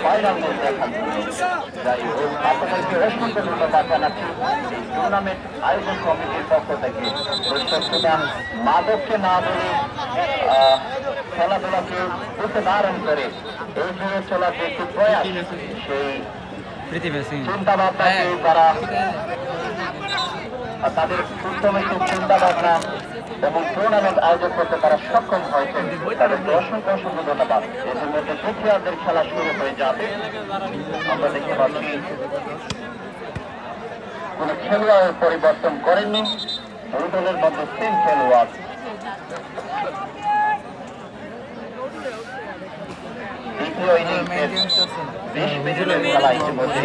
ফাইনাল ম্যাচ দেখান। যাই হোক, আপনাদেরকে অসংখ্য ধন্যবাদ জানাচ্ছি এই টুর্নামেন্ট আয়োজন কমিটির পক্ষ থেকে। দর্শকরা মাদককে না বলে খেলাধুলাকে প্রতিধারণ করে এগিয়ে চলার যে একটি প্রয়াস, সেই চিন্তা ভাবনাকে তারা তাদের উত্তম একটি চিন্তা ভাবনা এবং টুর্নামেন্ট আয়োজন করতে তারা সক্ষম হয়েছে। তাদেরকে অসংখ্য অসংখ্য ধন্যবাদ। এর মধ্যে দ্বিতীয়ার্ধের খেলা শুরু হয়ে যাবে। আমরা দেখতে পাচ্ছি কোন খেলোয়াড়ের পরিবর্তন করেননি, দুই দলের মধ্যে সেম খেলোয়াড়। দ্বিতীয় ইনিংসের 20 মিনিটের খেলা ইতিমধ্যে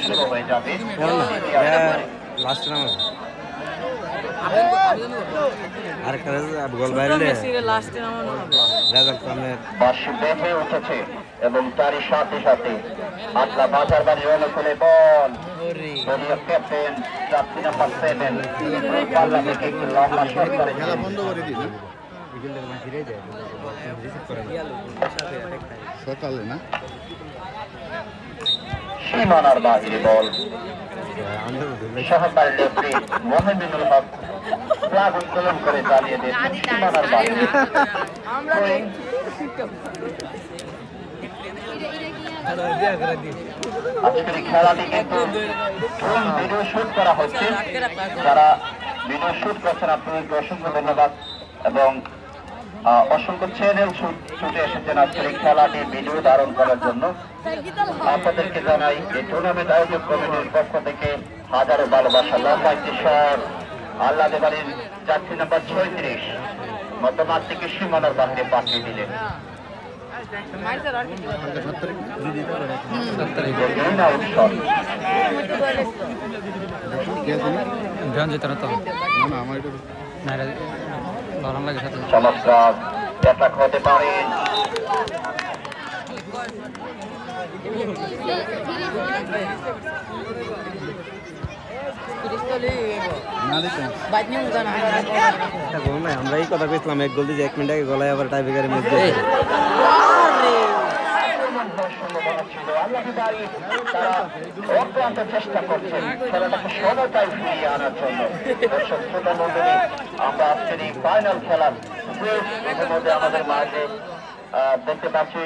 শুরু হয়ে যাবে। বেঁধে উঠেছে এবং তারই সাথে সাথে আটলা বাজার বাড়ির অনুকূলে বল দলীয় ক্যাপ্টেন প্রার্থী নাম্বার 7 পাল্লা থেকে একটু লম্বা শট করে সকালে না সীমানার বাহিরে বল সহকারী লেফটি মোহাম্মদুল হক ফ্ল্যাগ উত্তোলন করে চালিয়ে দিয়েছেন সীমানার বাহিরে। আজকের খেলাটি কিন্তু ভিডিও শুট করা হচ্ছে, যারা ভিডিও শুট করছেন আপনাদেরকে অসংখ্য ধন্যবাদ এবং অসংখ্য চ্যানেল ছুটে এসেছেন আজকের এই খেলাটি ভিডিও ধারণ করার জন্য। আপনাদেরকে জানাই এই টুর্নামেন্ট আয়োজক কমিটির পক্ষ থেকে হাজারো ভালোবাসা। লম্বা একটি শট আল্লাদের বাড়ির জার্সি নাম্বার 36 মধ্যমাঠ থেকে সীমানার বাহিরে পাঠিয়ে দিলেন। ধ্যান যেত না তো না আমার এটা না ভালো লাগে সাথে চমৎকার অ্যাটাক হতে পারে। আমরা এই কথা কইছিলাম এক গোল দিয়ে 1 মিনিট আগে গলায় আবার টাইব্রেকারে ম্যাচ দিয়ে চেষ্টা করছেন খেলাটাকে সমতায় ফিরিয়ে আনার জন্য। দর্শক শ্রোতা মণ্ডলী, আমরা আজকের এই ফাইনাল খেলার ইতিমধ্যে আমাদের মাঝে দেখতে পাচ্ছি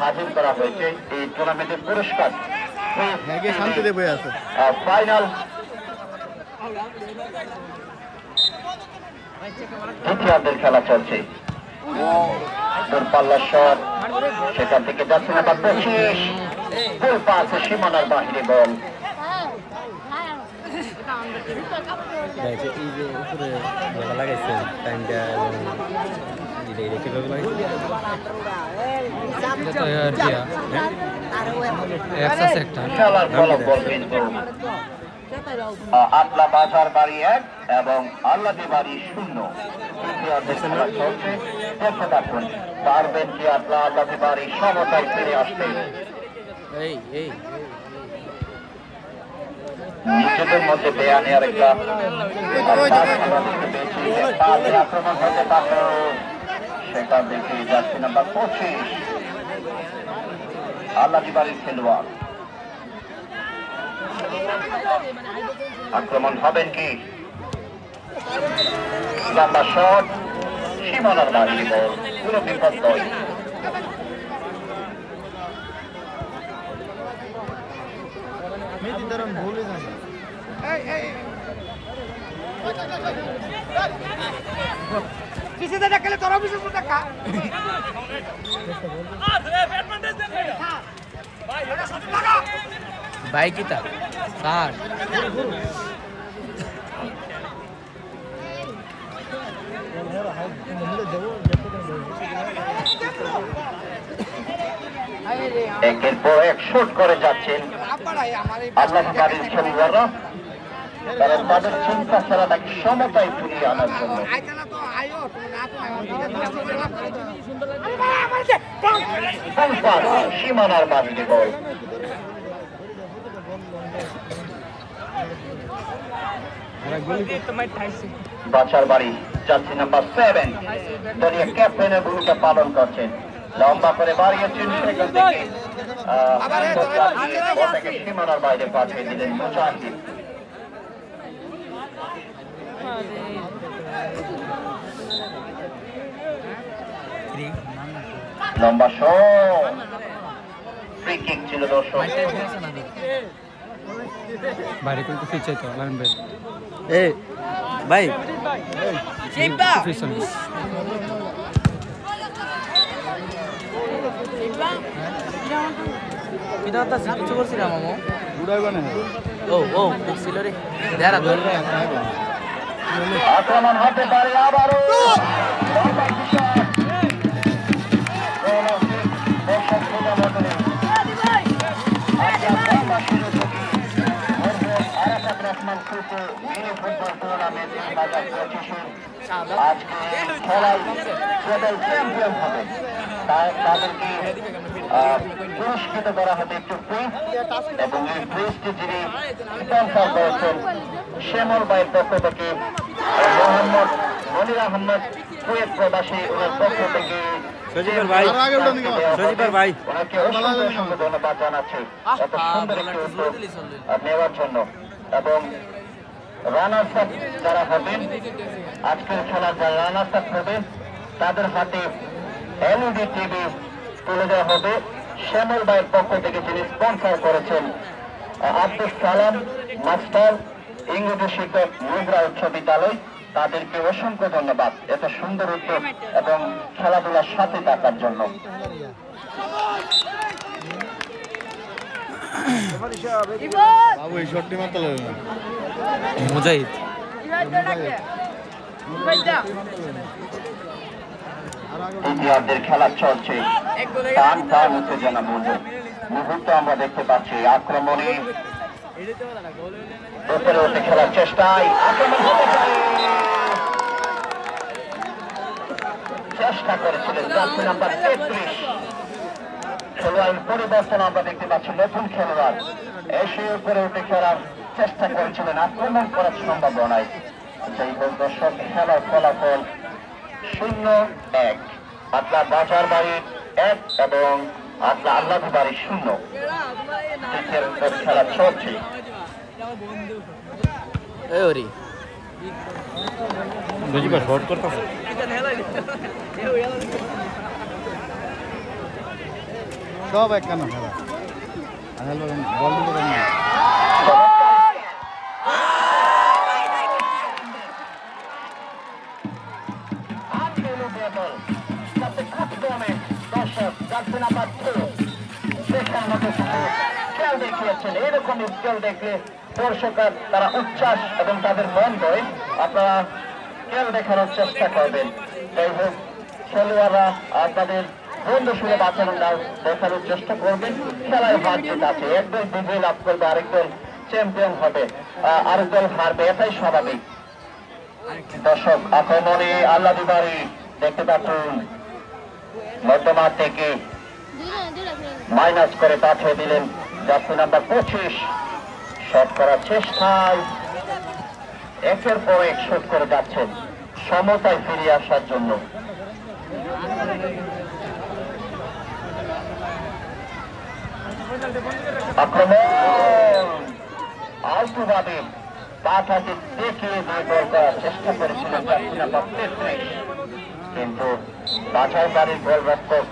হাজির করা হয়েছে এই টুর্নামেন্টের পুরস্কার শান্তি দেবে আছে ফাইনাল দ্বিতীয়ার্ধের খেলা চলছে। দূরপাল্লার শট, সেখান থেকে যাচ্ছে নাম্বার 25, গোল পাস সীমানার বাহিরে বল। এই যে উপরে লাগা লাগাইছে টাইমটা এটা কিভাবে লাগাইছে এটা তো আর কি এক্সারসাইজ একটা খেলার ফলাফল কিন্তু আটলা বাজার বাড়ি 1 এবং আল্লাদি বাড়ি 0। তৃতীয়ার্ধের খেলা চলছে, দেখতে থাকুন পারবেন কি আটলা আল্লাদি বাড়ি সমতায় ফিরে আসতে। নিজেদের মধ্যে বেয়ানি আর একটা আক্রমণ হতে পারল, সেটা দেখে যাচ্ছে নাম্বার 25 আল্লাদি বাড়ির খেলোয়াড়। আক্রমণ হবেন কি? লম্বা শট, সীমানার বাহিরে বল, পুরো বিপদ নয়। ভুলে যান পিছিয়ে দেখলে তোরা পিছিয়ে দেখা ভাই কিতা স্যার একের পর এক শুট করে যাচ্ছেন আল্লাহ বাড়ির খেলোয়াড়রা, কারণ তাদের চিন্তা খেলাটাকে সমতায় ফিরিয়ে আনার জন্য। সীমানার বাহিরে বল, বাছার বাড়ি যাচ্ছে নাম্বার 7, দলীয় ক্যাপ্টেনের ভূমিকা পালন করছেন। লম্বা করে বাড়িয়েছেন, সেখান থেকে সীমানার বাইরে পাঠিয়ে দিলেন মুজাহিদ। লম্বা শট, ফ্রি কিক ছিল দর্শক। বাইরে কিন্তু ফিট চাইতো লাইন ভাই এই ভাই শিখবা পিছনে কিনা তা কিছু করছিলাম মামু উড়াইবা না ও দেখছিল রে দেরা ধর আক্রমণ হতে পারে আবারও। আজকে খেলায় ট্রেবল চ্যাম্পিয়ন হবে, তাদেরকে পুরস্কৃত করা হবে একটু প্রিজ, এবং এই প্রিজটি যিনি স্পন্সর করেছেন শ্যামল ভাইয়ের পক্ষ থেকে মোহাম্মদ মনির আহমদ কুয়েত প্রবাসী, ওনার পক্ষ থেকে সজীবের ভাই ওনাকে অসংখ্য ধন্যবাদ জানাচ্ছি এত সুন্দর একটি উদ্যোগ নেওয়ার জন্য। এবং রানার্স আপ যারা হবেন, আজকের খেলার যারা রানার্স আপ হবেন তাদের হাতে LED টিভি তুলে দেওয়া হবে শ্যামল ভাইয়ের পক্ষ থেকে, যিনি স্পন্সর করেছেন আব্দুল সালাম মাস্টার ইংরেজি শিক্ষক মুদ্রা উচ্চ বিদ্যালয়। তাদেরকে অসংখ্য ধন্যবাদ এত সুন্দর উদ্যোগ এবং খেলাধুলার সাথে থাকার জন্য। বাবু এই শটটি মারতে লাগে না মুজাহিদ দ্বিতীয়ার্ধের খেলা চলছে, টান টান উত্তেজনা মুহূর্ত আমরা দেখতে পাচ্ছি। আক্রমণে উপরে উঠে খেলার চেষ্টায় আক্রমণ হতে পারে, চেষ্টা করেছিলেন জার্সি নাম্বার 33। খেলোয়াড় পরিবর্তন আমরা দেখতে পাচ্ছি, নতুন খেলোয়াড় এসে উপরে উঠে খেলার চেষ্টা করেছিলেন, আক্রমণ করার সম্ভাবনায়। সেই হোক দর্শক, খেলার ফলাফল 0-1, আটলা বাজার বাড়ি 1 এবং আটলা আল্লাদি বাড়ি 0। খেলা চলছে। সব এক কেন খেলা বল দিবে না। এরকম স্কেল দেখলে দর্শকরা তারা উচ্ছ্বাস এবং তাদের মন বই আপনারা খেল দেখানোর চেষ্টা করবেন। যাই হোক, খেলোয়াড়রা তাদের বন্ধু সুলভ আচরণটাও দেখানোর চেষ্টা করবেন। খেলায় হার জিত আছে, একদল বিজয় লাভ করবে, আরেক দল চ্যাম্পিয়ন হবে, আরেক দল হারবে, এটাই স্বাভাবিক। দর্শক আক্রমণে আল্লাদি বাড়ি দেখতে পাচ্ছেন মধ্যমাঠ থেকে মাইনাস করে পাঠিয়ে দিলেন জার্সি নাম্বার 25। শট করার চেষ্টায় একের পর এক শট করে যাচ্ছেন সমতায় ফিরে আসার জন্য। আক্রমণ আলতুভাবে পাঠাকে দেখিয়ে দুই গোল করার চেষ্টা করেছিলেন জার্সি নাম্বার 33, কিন্তু বাছাই বাড়ির গোলরক্ষক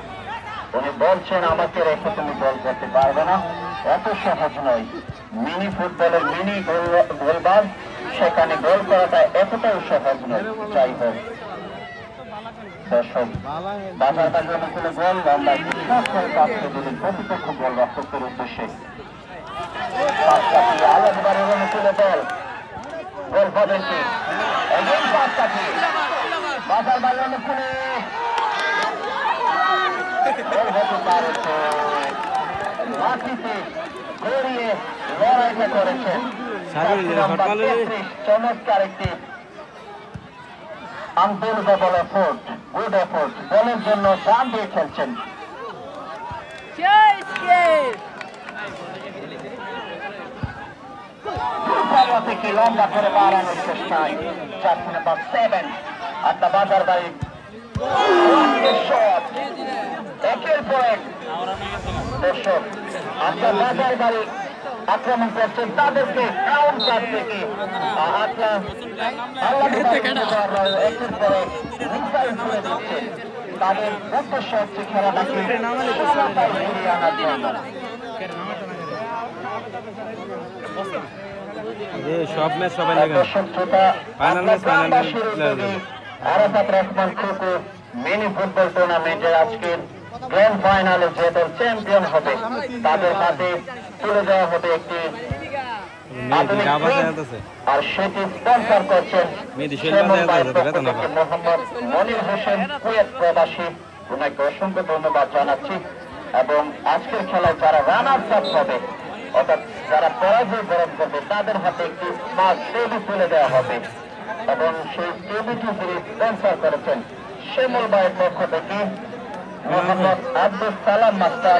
উনি বলছেন আমাকে রেখে তুমি গোল করতে পারবে না, এত সহজ নয়। মিনি ফুটবলের মিনি গোলবাজ, সেখানে গোল করাটা এতটাও সহজ নয়। যাই হোক দর্শক, বাজার বাজার অনুকূলে গোল লম্বা বিশ্বাস করে পাঠিয়ে দিলেন প্রতিপক্ষ গোলরক্ষকের উদ্দেশ্যে। আলাদা বাড়ির অনুকূলে দল গোল পাবেন কি একজন পাঁচ কাটিয়ে বাজার বাজার অনুকূলে মাটিতে গড়িয়ে লড়াইটা করেছেন। চমৎকার একটি আনবিলিভেবল এফোর্ট, গুড এফোর্ট, বলের জন্য দাম দিয়ে খেলছেন। থেকে লম্বা করে বাড়ানোর চেষ্টায় জার্সি নাম্বার 7 আটলা বাজার বাড়ি একের পর এক। দর্শক আটলা বাজার বাড়ি আক্রমণ করছেন, তাদেরকে কাউন্টার থেকে একের পর এক মিসাইল ছুড়ে দিচ্ছেন। তাদের উদ্দেশ্য হচ্ছে খেলাটাকে ফিরিয়ে আনার জন্য। সব ম্যাচ সবাই আরাফাত রহমান খোকো মিনি ফুটবল টুর্নামেন্টের আজকের গ্র্যান্ড ফাইনালে যে দল চ্যাম্পিয়ন হবে তাদের হাতে তুলে দেওয়া হবে একটি আর সেটি স্পন্সর করছেন মোহাম্মদ মনির হোসেন, কুয়েত প্রবাসী। ওনাকে অসংখ্য ধন্যবাদ জানাচ্ছি। এবং আজকের খেলায় যারা রানার্স আপ হবে অর্থাৎ যারা পরাজয় বরণ করবে তাদের হাতে একটি স্মার্ট টেবি তুলে দেওয়া হবে এবং সেই টেবিটি যিনি স্পন্সর করেছেন শ্যামল ভাইয়ের পক্ষ থেকে মোহাম্মদ আব্দুল সালাম মাস্টার,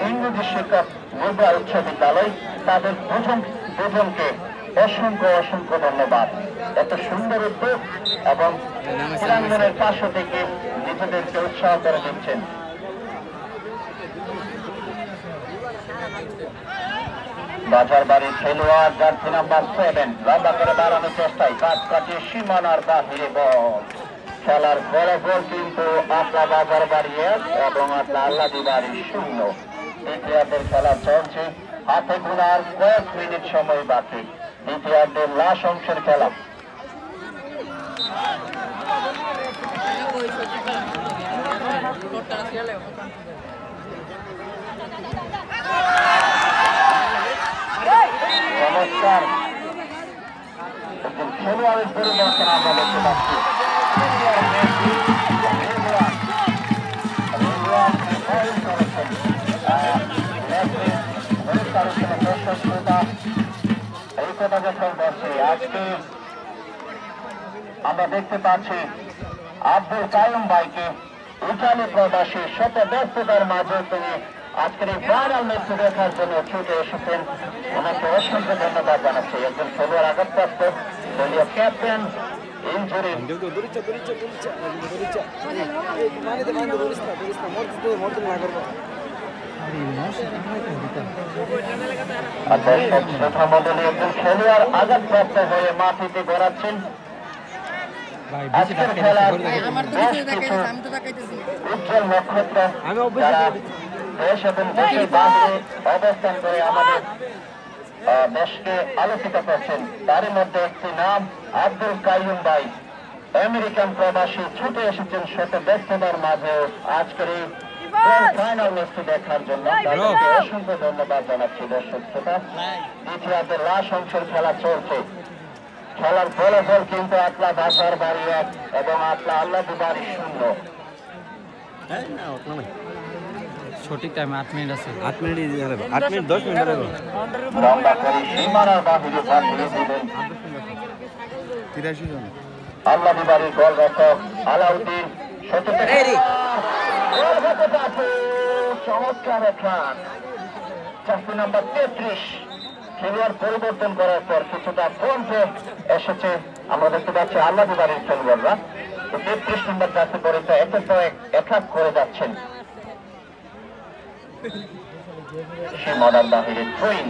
ইংরেজি শিক্ষক, মুদ্রা উচ্চ বিদ্যালয়, তাদের দুজনকে অসংখ্য অসংখ্য ধন্যবাদ। এত সুন্দর উদ্যোগ এবং ক্রীড়াঙ্গনের পাশ থেকে নিজেদেরকে উৎসাহ করে দিচ্ছেন। বাজার বাড়ির খেলোয়াড় জার্সি নাম্বার 7 লম্বা করে দাঁড়ানোর চেষ্টায় কাজ কাটিয়ে সীমানার বাহিরে বল। খেলার ফলাফল কিন্তু আটলা বাজার বাড়ি 1 এবং আটলা আল্লাদি বাড়ি 0। দ্বিতীয়ার্ধের খেলা চলছে, হাতে গোনার কয়েক মিনিট সময় বাকি। দ্বিতীয়ার্ধের লাস্ট অংশের খেলা। চমৎকার একজন খেলোয়াড়ের পরিবর্তন আমরা দেখতে পাচ্ছি। এই কথা যে আজকে আমরা দেখতে পাচ্ছি আব্দুল কাইয়ুম ভাইকে ইতালি প্রবাসী শত ব্যস্ততার মাঝে তিনি আজকের এই ফাইনাল ম্যাচ দেখার জন্য ছুটে এসেছেন। ওনাকে অসংখ্য ধন্যবাদ জানাচ্ছি। একজন খেলোয়াড় আঘাতপ্রাপ্ত, দলীয় ক্যাপ্টেন, ইনজুরি। একজন খেলোয়াড় আঘাতপ্রাপ্ত হয়ে মাটিতে গড়াচ্ছেন। আজকের খেলার উজ্জ্বল নক্ষত্র যারা দেশ এবং দেশের বাইরে অবস্থান করে আমাদের দেশকে আলোকিত করছেন, তারই মধ্যে একটি নাম আব্দুল কাইয়ুম ভাই, আমেরিকান প্রবাসী, ছুটে এসেছেন শত ব্যস্ততার মাঝে আজকের এই ফাইনাল ম্যাচটি দেখার জন্য। তাদেরকে অসংখ্য ধন্যবাদ জানাচ্ছি। দর্শক শ্রোতা, দ্বিতীয়ার্ধের লাস্ট অংশের খেলা চলছে। খেলার ফলাফল কিন্তু আটলা বাজার বাড়ি 1 এবং আটলা আল্লাহদি বাড়ি 0। সঠিক টাইম 8 মিনিট আছে। 8 মিনিট 8 মিনিট 10 মিনিট হবে। লম্বা করে সীমানার বাহিরে পাঠিয়ে দিলেন 83 জন আল্লাহদি বাড়ির গোলরক্ষক আলাউদ্দিন। চমৎকার খেলান জার্সি নাম্বার 33 খেলোয়াড় পরিবর্তন করার পর কিছুটা কমতে এসেছে। আমরা দেখতে পাচ্ছি আল্লাহদি বাড়ির খেলোয়াড়রা 33 নম্বর জার্সি পরিতে একের পর এক করে যাচ্ছেন। সীমানার বাহিরে ট্রেন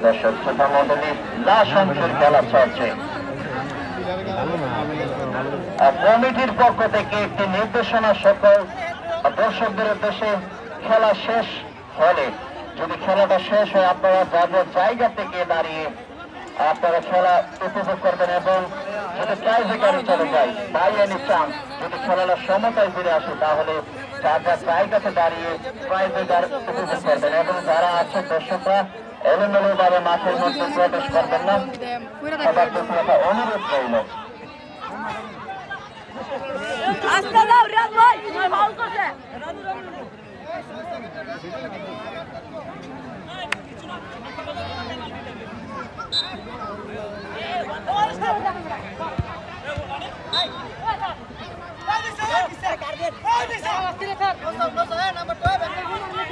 দর্শক শ্রোতা মণ্ডলী, লাস্ট অংশের খেলা চলছে। কমিটির পক্ষ থেকে একটি নির্দেশনা সকল দর্শকদের উদ্দেশ্যে, খেলা শেষ হলে যদি খেলাটা শেষ হয় আপনারা যাদের জায়গা থেকে দাঁড়িয়ে আপনারা খেলা উপভোগ করবেন এবং যদি টাইব্রেকারে চলে যায় বাই এনি চান্স যদি খেলাটা সমতায় ফিরে আসে তাহলে যার যার জায়গাতে দাঁড়িয়ে টাইব্রেকার উপভোগ করবেন এবং যারা আছে দর্শকরা এলোমেলো ভাবে মাঠের মধ্যে প্রবেশ করবেন না। সবার প্রতি একটা অনুরোধ রইল।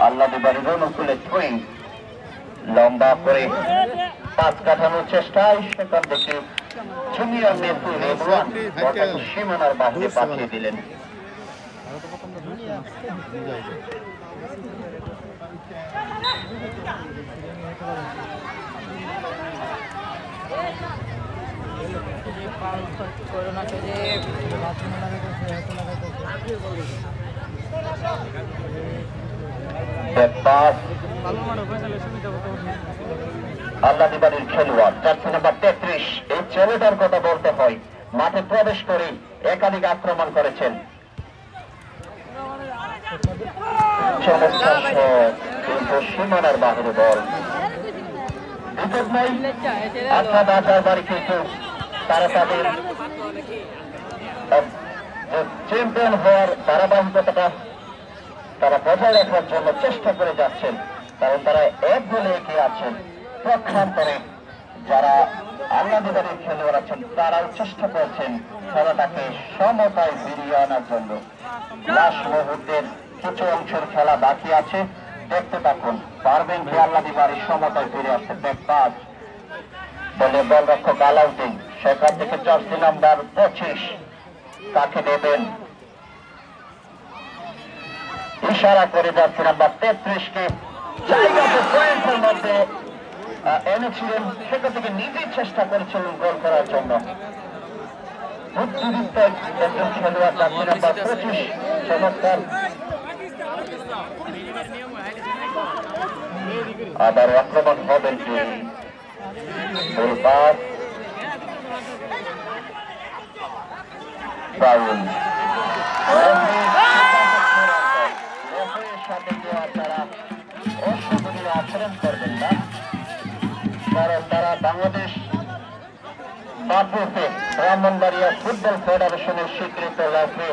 আল্লাহদি বাড়ির অনুকূলে থ্রোয়িং লম্বা করে পাঁচ কাটানোর চেষ্টায় সেখান থেকে জুনিয়র মেসি রেদওয়ান বলটাকে সীমানার বাইরে পাঠিয়ে দিলেন। আল্লাহদি বাড়ির খেলোয়াড় জার্সি নাম্বার 33 এই ছেলেটার কথা বলতে হয়, মাঠে প্রবেশ করে একাধিক আক্রমণ করেছেন। কিন্তু সীমানার বাহিরে বল বিপদ নাই। অর্থাৎ আচার বাড়ি কিন্তু তারা তাদের চ্যাম্পিয়ন হওয়ার ধারাবাহিকতাটা তারা বজায় রাখার জন্য চেষ্টা করে যাচ্ছেন, কারণ তারা এক গোলে এগিয়ে আছেন। পক্ষান্তরে যারা আল্লাহদি বাড়ির খেলোয়াড় আছেন তারাও চেষ্টা করছেন খেলাটাকে সমতায় ফিরিয়ে আনার জন্য। লাস্ট মুহূর্তের কিছু অংশের খেলা বাকি আছে, দেখতে থাকুন পারবেন কি আল্লাহদি বাড়ির সমতায় ফিরে আসতে। ব্যাকপাস বলে গোলরক্ষক আলাউদ্দিন, সেখান থেকে জার্সি নাম্বার 25 কাকে দেবেন ইশারা করে জার্সি নাম্বার 33 কে জায়গাতে পয়েন্টের মধ্যে এনেছিলেন, সেখান থেকে নিজেই চেষ্টা করেছিলেন গোল করার জন্য। বুদ্ধিদীপ্ত একজন খেলোয়াড় জার্সি নাম্বার 25 চমৎকার। আবার আক্রমণ হবেন কি পাস ফাউল সাথে আপনারা অসুবিধা আচরণ করবেন না, কারণ তারা বাংলাদেশ মাদ্রাসে ব্রাহ্মণবাড়িয়া ফুটবল ফেডারেশনের স্বীকৃত রেফারি,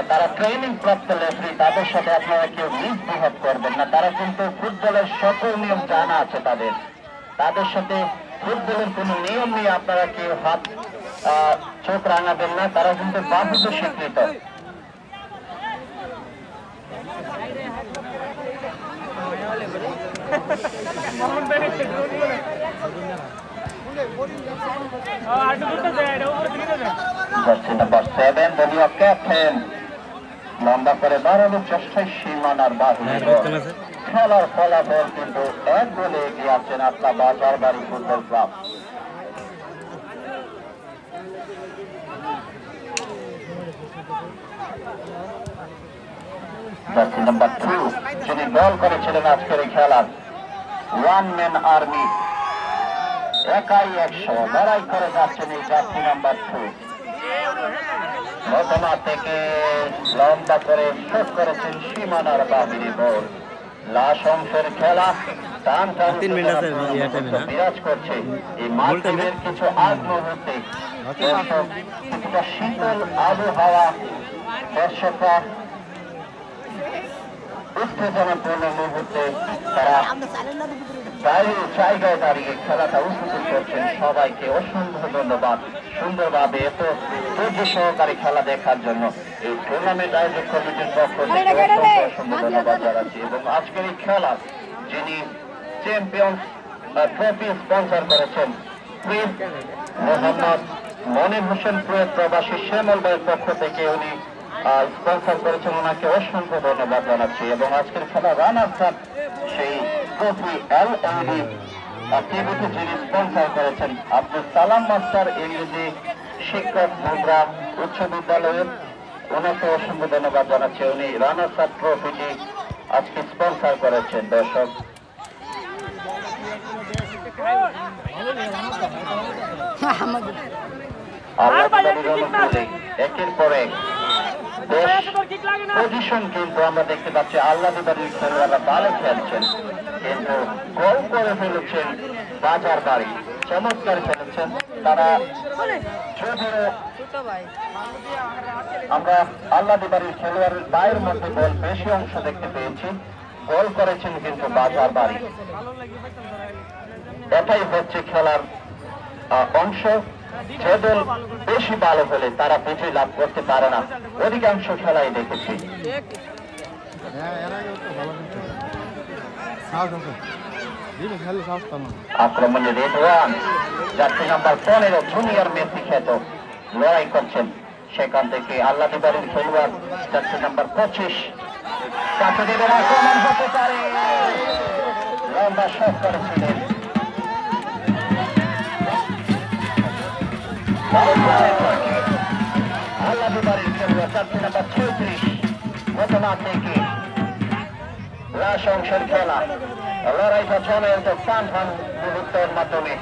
তারা ট্রেনিং প্রাপ্ত রেফারি, তাদের সাথে আপনারা কেউ মিসবিহেভ করবেন না। তারা কিন্তু ফুটবলের সকল নিয়ম জানা আছে তাদের সাথে ফুটবলের কোনো নিয়ম নিয়ে আপনারা কেউ হাত চোখ রাঙাবেন না। তারা কিন্তু বাধ্যত স্বীকৃত। জার্সি নাম্বার 7 দলীয় ক্যাপ্টেন লম্বা করে দাঁড়ানোর চেষ্টায় সীমানার বাহিরে। খেলার ফলাফল কিন্তু 1 গোলে এগিয়ে আছেন Atla Bazarbari football club. Jersey number 2 যিনি গোল করেছিলেন আজকের এই খেলার, ওয়ান ম্যান আর্মি, একাই 100 লড়াই করে যাচ্ছেন এই জার্সি নাম্বার 2। ঘটনা থেকে লম্বা করে শট করেছেন সীমানার বাহিরে বল। লাশ অংশের খেলা টান টান বিরাজ করছে এই মাঠের কিছু আগ মুহূর্তে। কিছুটা শীতল আবহাওয়া, দর্শকরা উত্তেজনাপূর্ণ মুহূর্তে তারা জায়গায় দাঁড়িয়ে খেলাটা উপভোগ করছেন। সবাইকে অসংখ্য ধন্যবাদ সুন্দরভাবে এত ধৈর্য সহকারে খেলা দেখার জন্য। এই টুর্নামেন্ট আয়োজক কমিটির পক্ষ থেকে অসংখ্য ধন্যবাদ জানাচ্ছি। এবং আজকের এই খেলা যিনি চ্যাম্পিয়ন্স ট্রফি স্পন্সর করেছেন মোহাম্মদ মনির হোসেন প্রয়াত প্রবাসী শ্যামল ভাইয়ের পক্ষ থেকে উনি স্পন্সর করেছেন, ওনাকে অসংখ্য ধন্যবাদ জানাচ্ছি। এবং আজকের খেলা রানার্স আপ সেই ট্রফি এলএলডি টিভিতে যিনি স্পন্সর করেছেন আব্দুল সালাম মাস্টার ইংরেজি শিক্ষক মুদ্রা উচ্চ বিদ্যালয়ের, ওনাকে অসংখ্য ধন্যবাদ জানাচ্ছি। উনি রানার্স আপ ট্রফিটি আজকে স্পন্সর করেছেন। দর্শক একের পর এক পজিশন কিন্তু আমরা দেখতে পাচ্ছি আল্লাহী বাড়ির খেলোয়াড়রা ভালো খেলছেন, কিন্তু গোল করে ফেলেছেন বাজার বাড়ি, চমৎকার খেলেছেন তারা। যদিও আমরা আল্লাহী বাড়ির খেলোয়াড়ের পায়ের মধ্যে বল বেশি অংশ দেখতে পেয়েছি, গোল করেছেন কিন্তু বাজার বাড়ি। এটাই হচ্ছে খেলার অংশ। যে দল বেশি ভালো হলে তারা বিজয় লাভ করতে পারে না, অধিকাংশ খেলাই দেখেছি। আক্রমণে Redwan jersey number 15 junior Messi খ্যাত লড়াই করছেন, সেখান থেকে আল্লাহী বাড়ির খেলোয়াড় জার্সি নাম্বার 25 কাছে দেবেন, আক্রমণ হতে পারে, লম্বা শট করেছিলেন। আল্লাহী বাড়ির খেলোয়াড় জার্সি নাম্বার 36 ঘটনা থেকে লাশ অংশের খেলা, লড়াইটা চলে তো টান টান মুহূর্তের মাধ্যমে।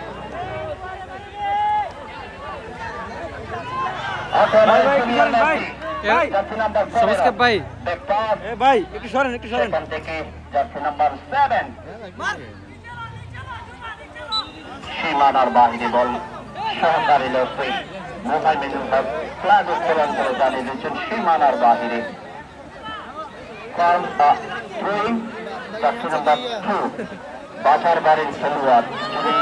সীমানার বাহিনী বল সহকারী রেফারি মোহাম্মদুল হক ফ্ল্যাগ উত্তোলন করে জানিয়ে দিচ্ছেন সীমানার বাহিরে। বাজার বাড়ির খেলোয়াড় যিনি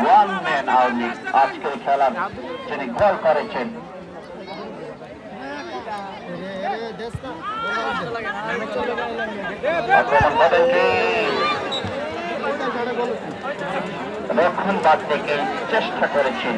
ওয়ান ম্যান আর্মি আজকের খেলার যিনি গোল করেছেন, রক্ষণ বাদ থেকে চেষ্টা করেছেন।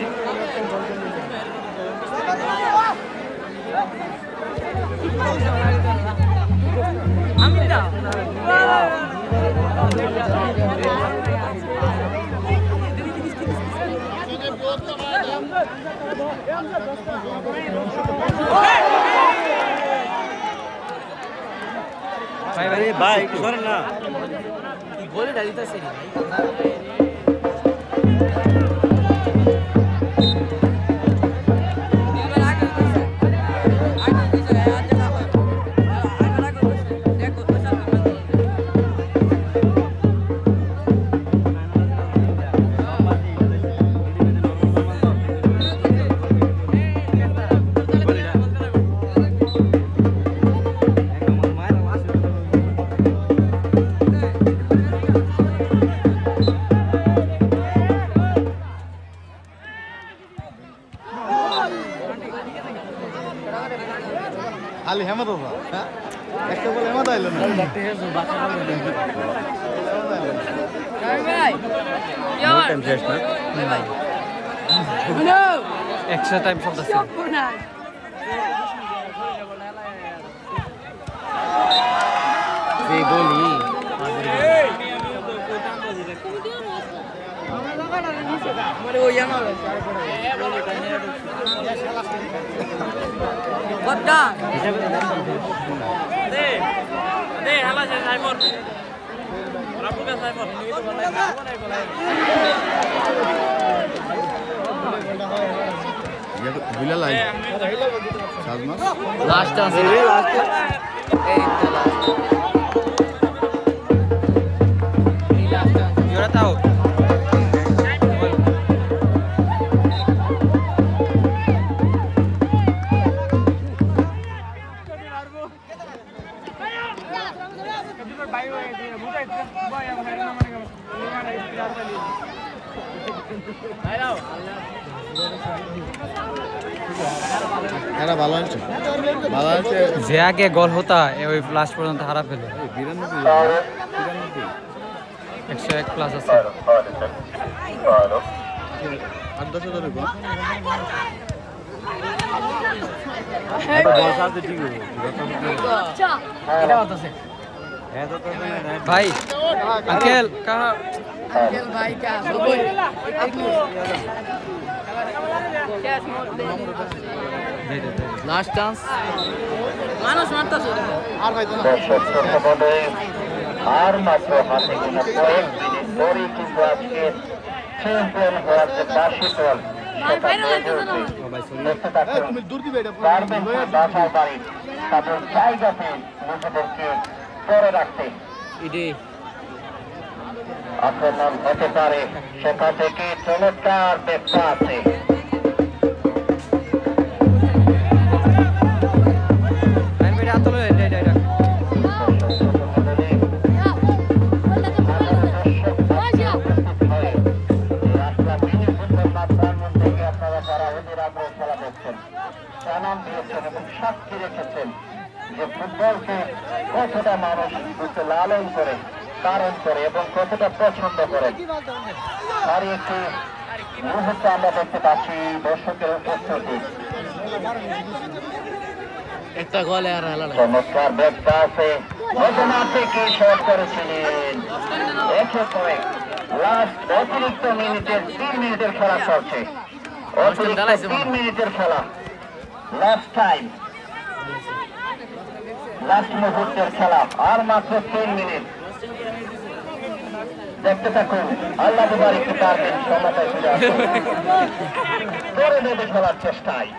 ভাই সরেন না, গোলে ডালিতেছে একটা বলে মাথা এলো না টাইম শেষ না এক্সট্রা টাইম শব্দ আছে যে বলি মানে ওই আমার বদ্দা দে দে হালা সে সাইবর রাপুকা সাইবর বিলাল আই সাজমা লাস্ট আছে রে লাস্ট এই তো লাস্ট জোড়া তাও এরা ভালো আছে যে আগে গোল হতা ওই লাস্ট পর্যন্ত হারা ফেল 101 প্লাস আছে 8-10 ধরে গো এটা বলতেছে भाई अंकल कहाँ अंकल भाई का लास्ट चांस मानुष मारता আর ভাই তো না আর মাত্র হাতে গোনা কয়েক মিনিট পরেই কিন্তু আজকে চ্যাম্পিয়ন হওয়ার যে বার্ষিক দল তুমি দূর দিবে এটা বাসার বাড়ি তাদের জায়গাতে নিজেদেরকে করে রাখতে আক্রমণ হতে পারে সেটা থেকে চমৎকার ব্যবসা আছে সাক্ষী রেখেছেন যে ফুটবলকে কতটা মানুষ লালন করে কারণ করে এবং কতটা পছন্দ করে আর একটি মুহূর্তে আমরা দেখতে পাচ্ছি দর্শকের উপস্থিতি একটা গোলে আর চমৎকার ব্যবসা আছে ঘটনা থেকে শট করেছিলেন এরপরে লাস্ট অতিরিক্ত মিনিটের 3 মিনিটের খেলা চলছে অতিরিক্ত 3 মিনিটের খেলা লাস্ট টাইম লাস্ট মুহূর্তের খেলা আর মাত্র 3 মিনিট দেখতে থাকুন আল্লাহ বাড়ি কি পারবেন সমতায় ফিরে করে দেবে খেলার চেষ্টায়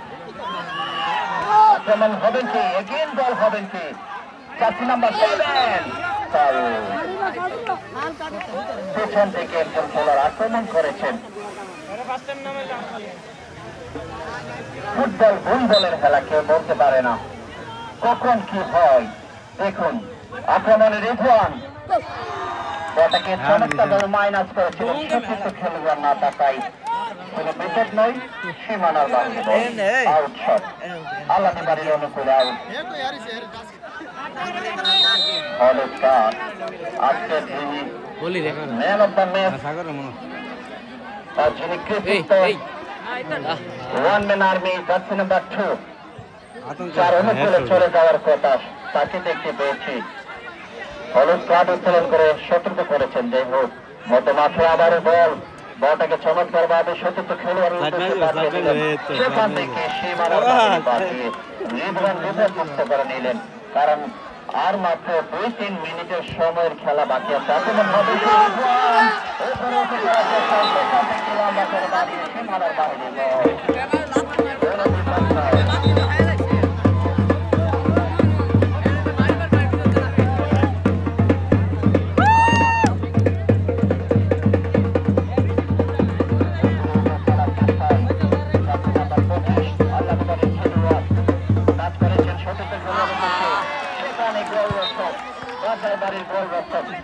আক্রমণ হবেন কি এগেইন বল হবেন কি জার্সি নাম্বার 7 পেছন থেকে একজন খেলোয়াড় আক্রমণ করেছেন ফুটবল ভুল বলের খেলা কেউ বলতে পারে না কখন কি হয় দেখুন আক্রমণের রিজওয়ান ওটাকে চমৎকার ধরে মাইনাস করেছিল কিন্তু খেলোয়াড় না তাকাই কোনো বিপদ নয় সীমানার বাইরে আউট শট আল্লাহ বাড়ির অনুকূলে আউট হলুদ কার্ড আজকের যিনি ম্যান অফ দ্য ম্যাচ যিনি কৃতিত্ব one man army jersey number 2 যার অনুকূলে চলে যাওয়ার কথা তাকে দেখতে পেয়েছি হলুদ কার্ড উত্তোলন করে সতর্ক করেছেন যাই হোক মধ্যমাঠে আবারও বলটাকে চমৎকার ভাবে সতীর্থ খেলোয়াড় সেখান থেকে সীমানার বাড়িয়ে রিজওয়ান বিপদমুক্ত করে নিলেন কারণ আর মাত্র 2-3 মিনিটের সময়ের খেলা বাকি আছে আক্রমণ হবে সীমানার বাইরে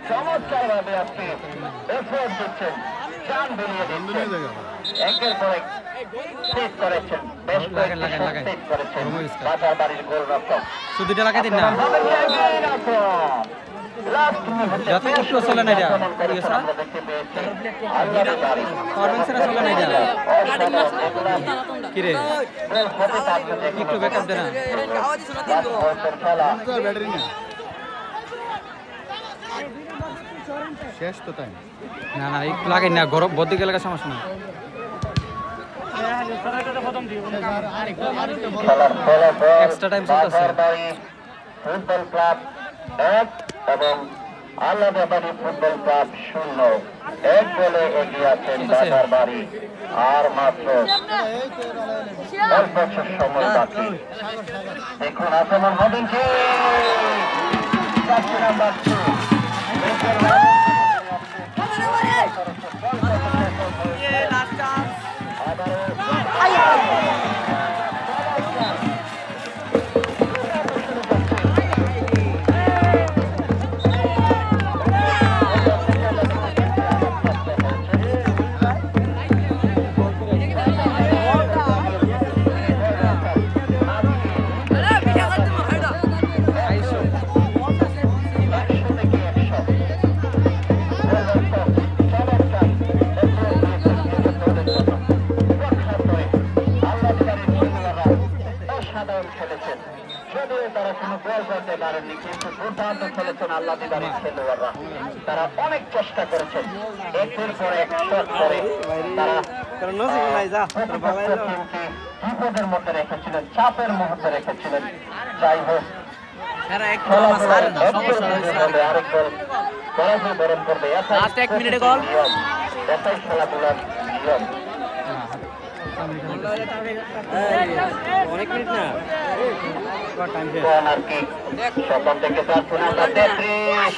চমৎকার ভাবে আজকে এফোর্ট দিচ্ছেন চান বেরিয়ে দিচ্ছেন একের পর এক সেট করেছেন, বেশ কয়েকটি সেট করেছেন বাজার বাড়ির গোলরক্ষক। শুধু লাগাই দিন না, যত একটু চলে না এটা চলে না এটা কিরে একটু ব্যাকআপ দে না। শেষ তো টাইম না না একটু লাগাই না, গরম বদ্ধ গেলে সমস্যা না। এক্সট্রা টাইম চলতেছে। ফুটবল ক্লাব 1 এবং আল্লাহবাড়ি ফুটবল ক্লাব 0, 1 গোলে এগিয়ে আছেন বাজার বাড়ি। আর মাত্র 10 বছর সময় বাকি। দেখুন আক্রমণ হবেন কি নাম্বার 2 তারা অনেক চেষ্টা করেছেন, একের পর এক শট করে তারা বিপদের মধ্যে রেখেছিলেন, চাপের মধ্যে রেখেছিলেন। যাই হোক আরেক গোল পরাজয় বরণ করবে, এটাই খেলাধুলার নিয়ম। অনেক মিনিট না আর কি সকাল থেকে যাচ্ছেন আমরা 33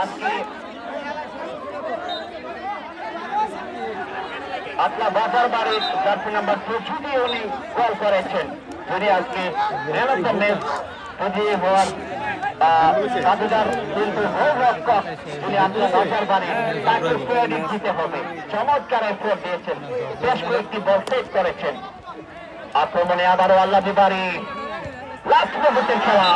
আজকে আপনার বাজার বাড়ির জার্সি নাম্বার 2 যদি উনি গোল করেছেন, যদি আজকে ম্যান অফ দ্য ম্যাচ যদি হওয়ার দাবিদার কিন্তু গোলরক্ষক যিনি আপনার বাজার বাড়ি, তাকে ক্রেডিট দিতে হবে। চমৎকার এফোর্ট দিয়েছেন, বেশ কয়েকটি বল সেভ করেছেন। আক্রমণে আবারও আল্লাদি বাড়ি, লাস্ট মুহূর্তের খেলা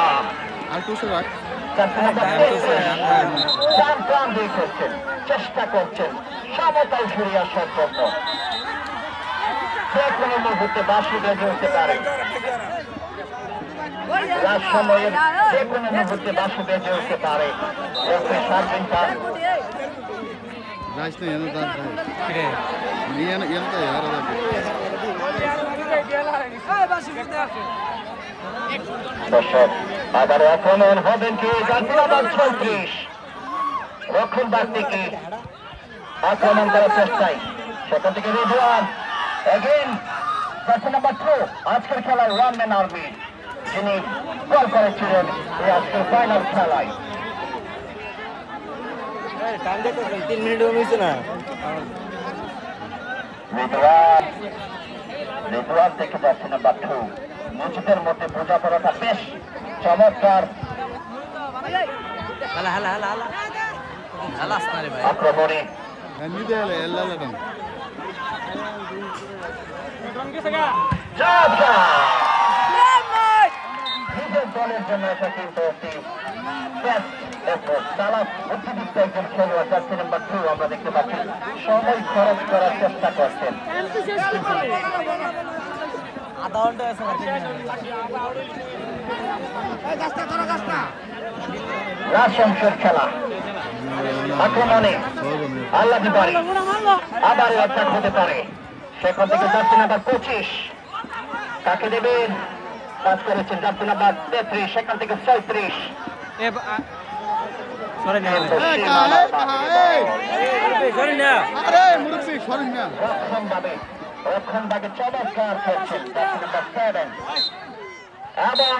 চেষ্টা করছেন সমতাল ফিরে আসার জন্য। যে কোনো মুহূর্তে বাঁশি বেজে উঠতে পারে, সময়ের যে কোনো মুহূর্তে বাঁশি বেজে উঠতে পারে। আবার আক্রমণ হবেন কি 36 রক্ষণ বাড়তে কি আক্রমণ করার চেষ্টায়, সেখান থেকে রিজওয়ান এগেইন জার্সি নাম্বার 2 আজকের খেলার ওয়ান ম্যান আর্মি, যিনি গোল করেছিলেন এই আজকের ফাইনাল খেলায়। 3 মিনিট হয়েছে না। রিজওয়ান থেকে জার্সি নাম্বার 2 নিজেদের মধ্যে বোঝাপড়াটা বেশ চমৎকার। আক্রমণে নিজের দলের জন্য এটা কিন্তু একটি বুদ্ধিদীপ্ত একজন খেলোয়াড় জার্সি নাম্বার 2 আমরা দেখতে পাচ্ছি সময় খরচ করার চেষ্টা করছেন। রাজশাহীর খেলা আক্রমণে আল্লাদি বাড়ি আবার অ্যাটাক হতে পারে, সেখান থেকে জার্সি নাম্বার 25 কাকে দেবেন, কাজ করেছেন জার্সি নাম্বার 33, সেখান থেকে 36 রক্ষণ ভাগে চমৎকার খেলছেন জার্সি নাম্বার 7 এবং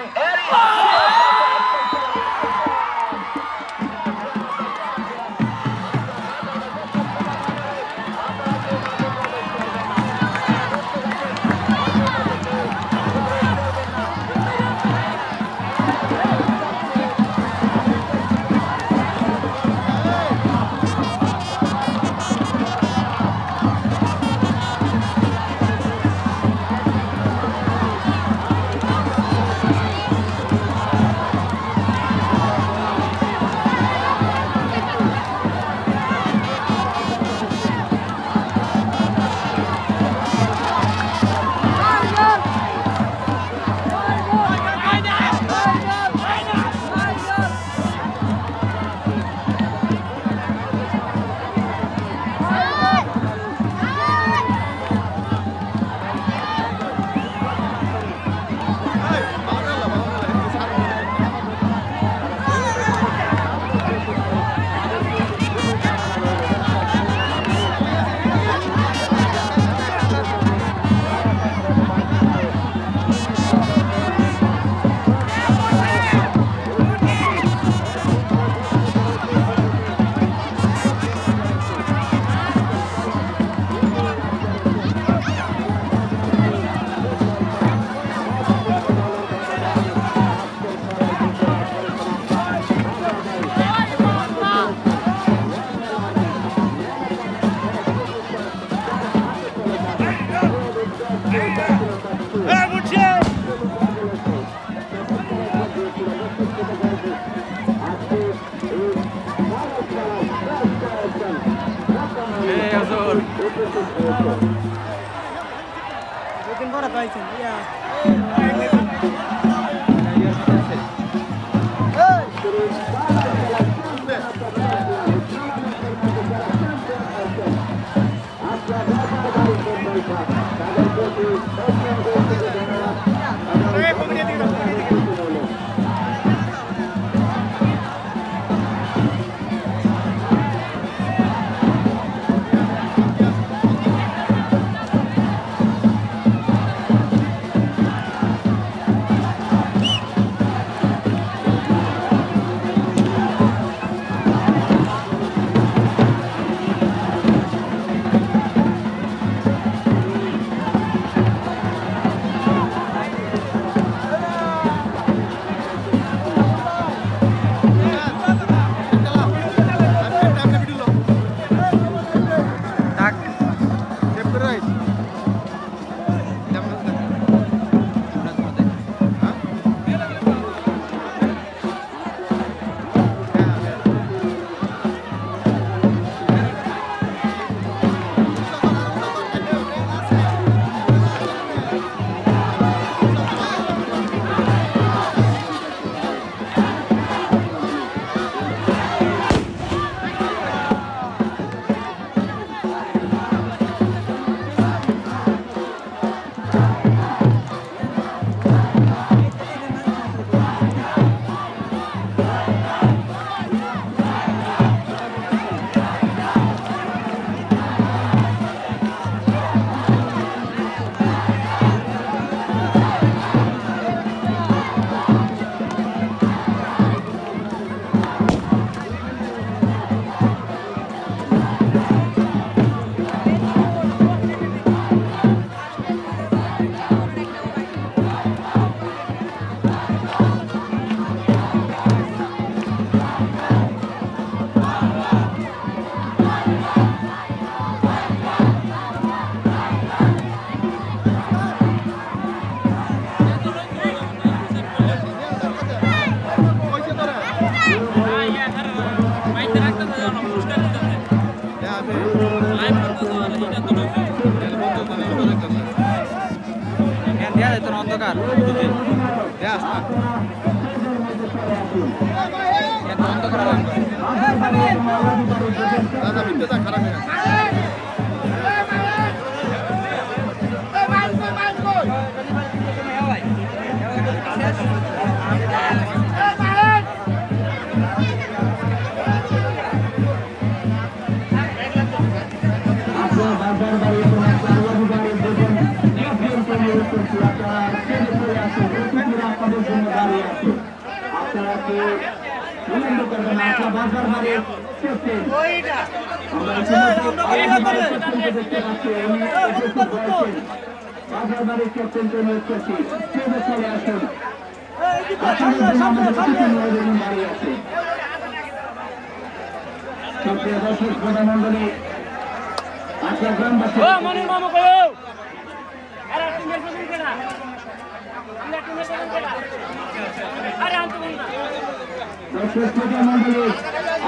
অন্ধকার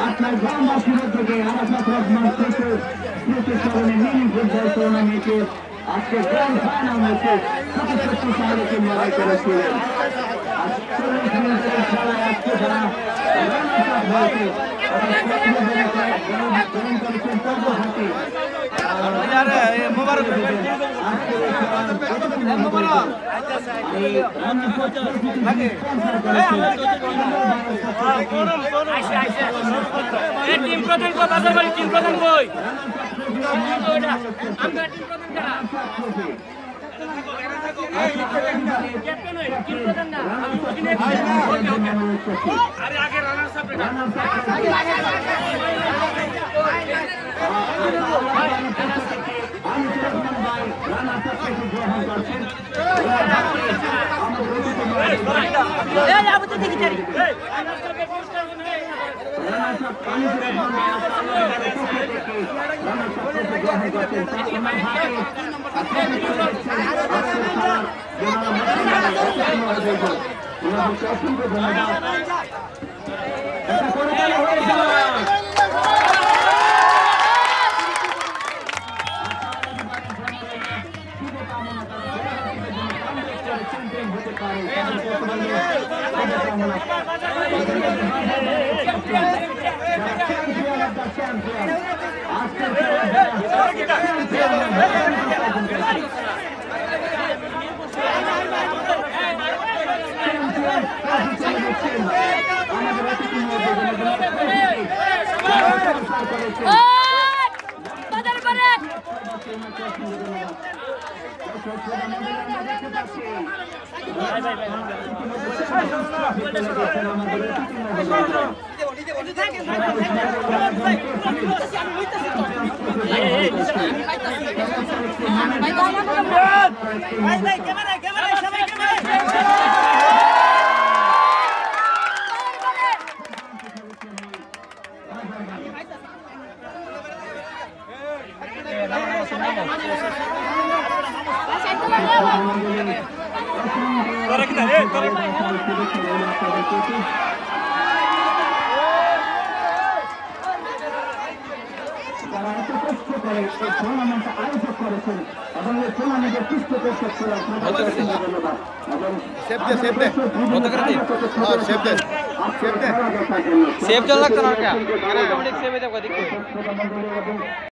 আপনার গ্রামবাসীদের থেকে আরাফাত রহমান স্মৃতিস্মরণে মিনি ফুটবল টুর্নামেন্টে আজকে গ্র্যান্ড ফাইনাল ম্যাচে শক্তিশালী টিম লড়াই করেছিলেন। খেলায় আজকে যারা টিম প্রধান কো বাজার বাড়ি টিম প্রধান কই আমরা টিম প্রধান কারা ক্যাপ্টেন হই টিম প্রধান না ওকে ওকে আরে আগে রানার সাহেব सेफ चल लगता ना क्या?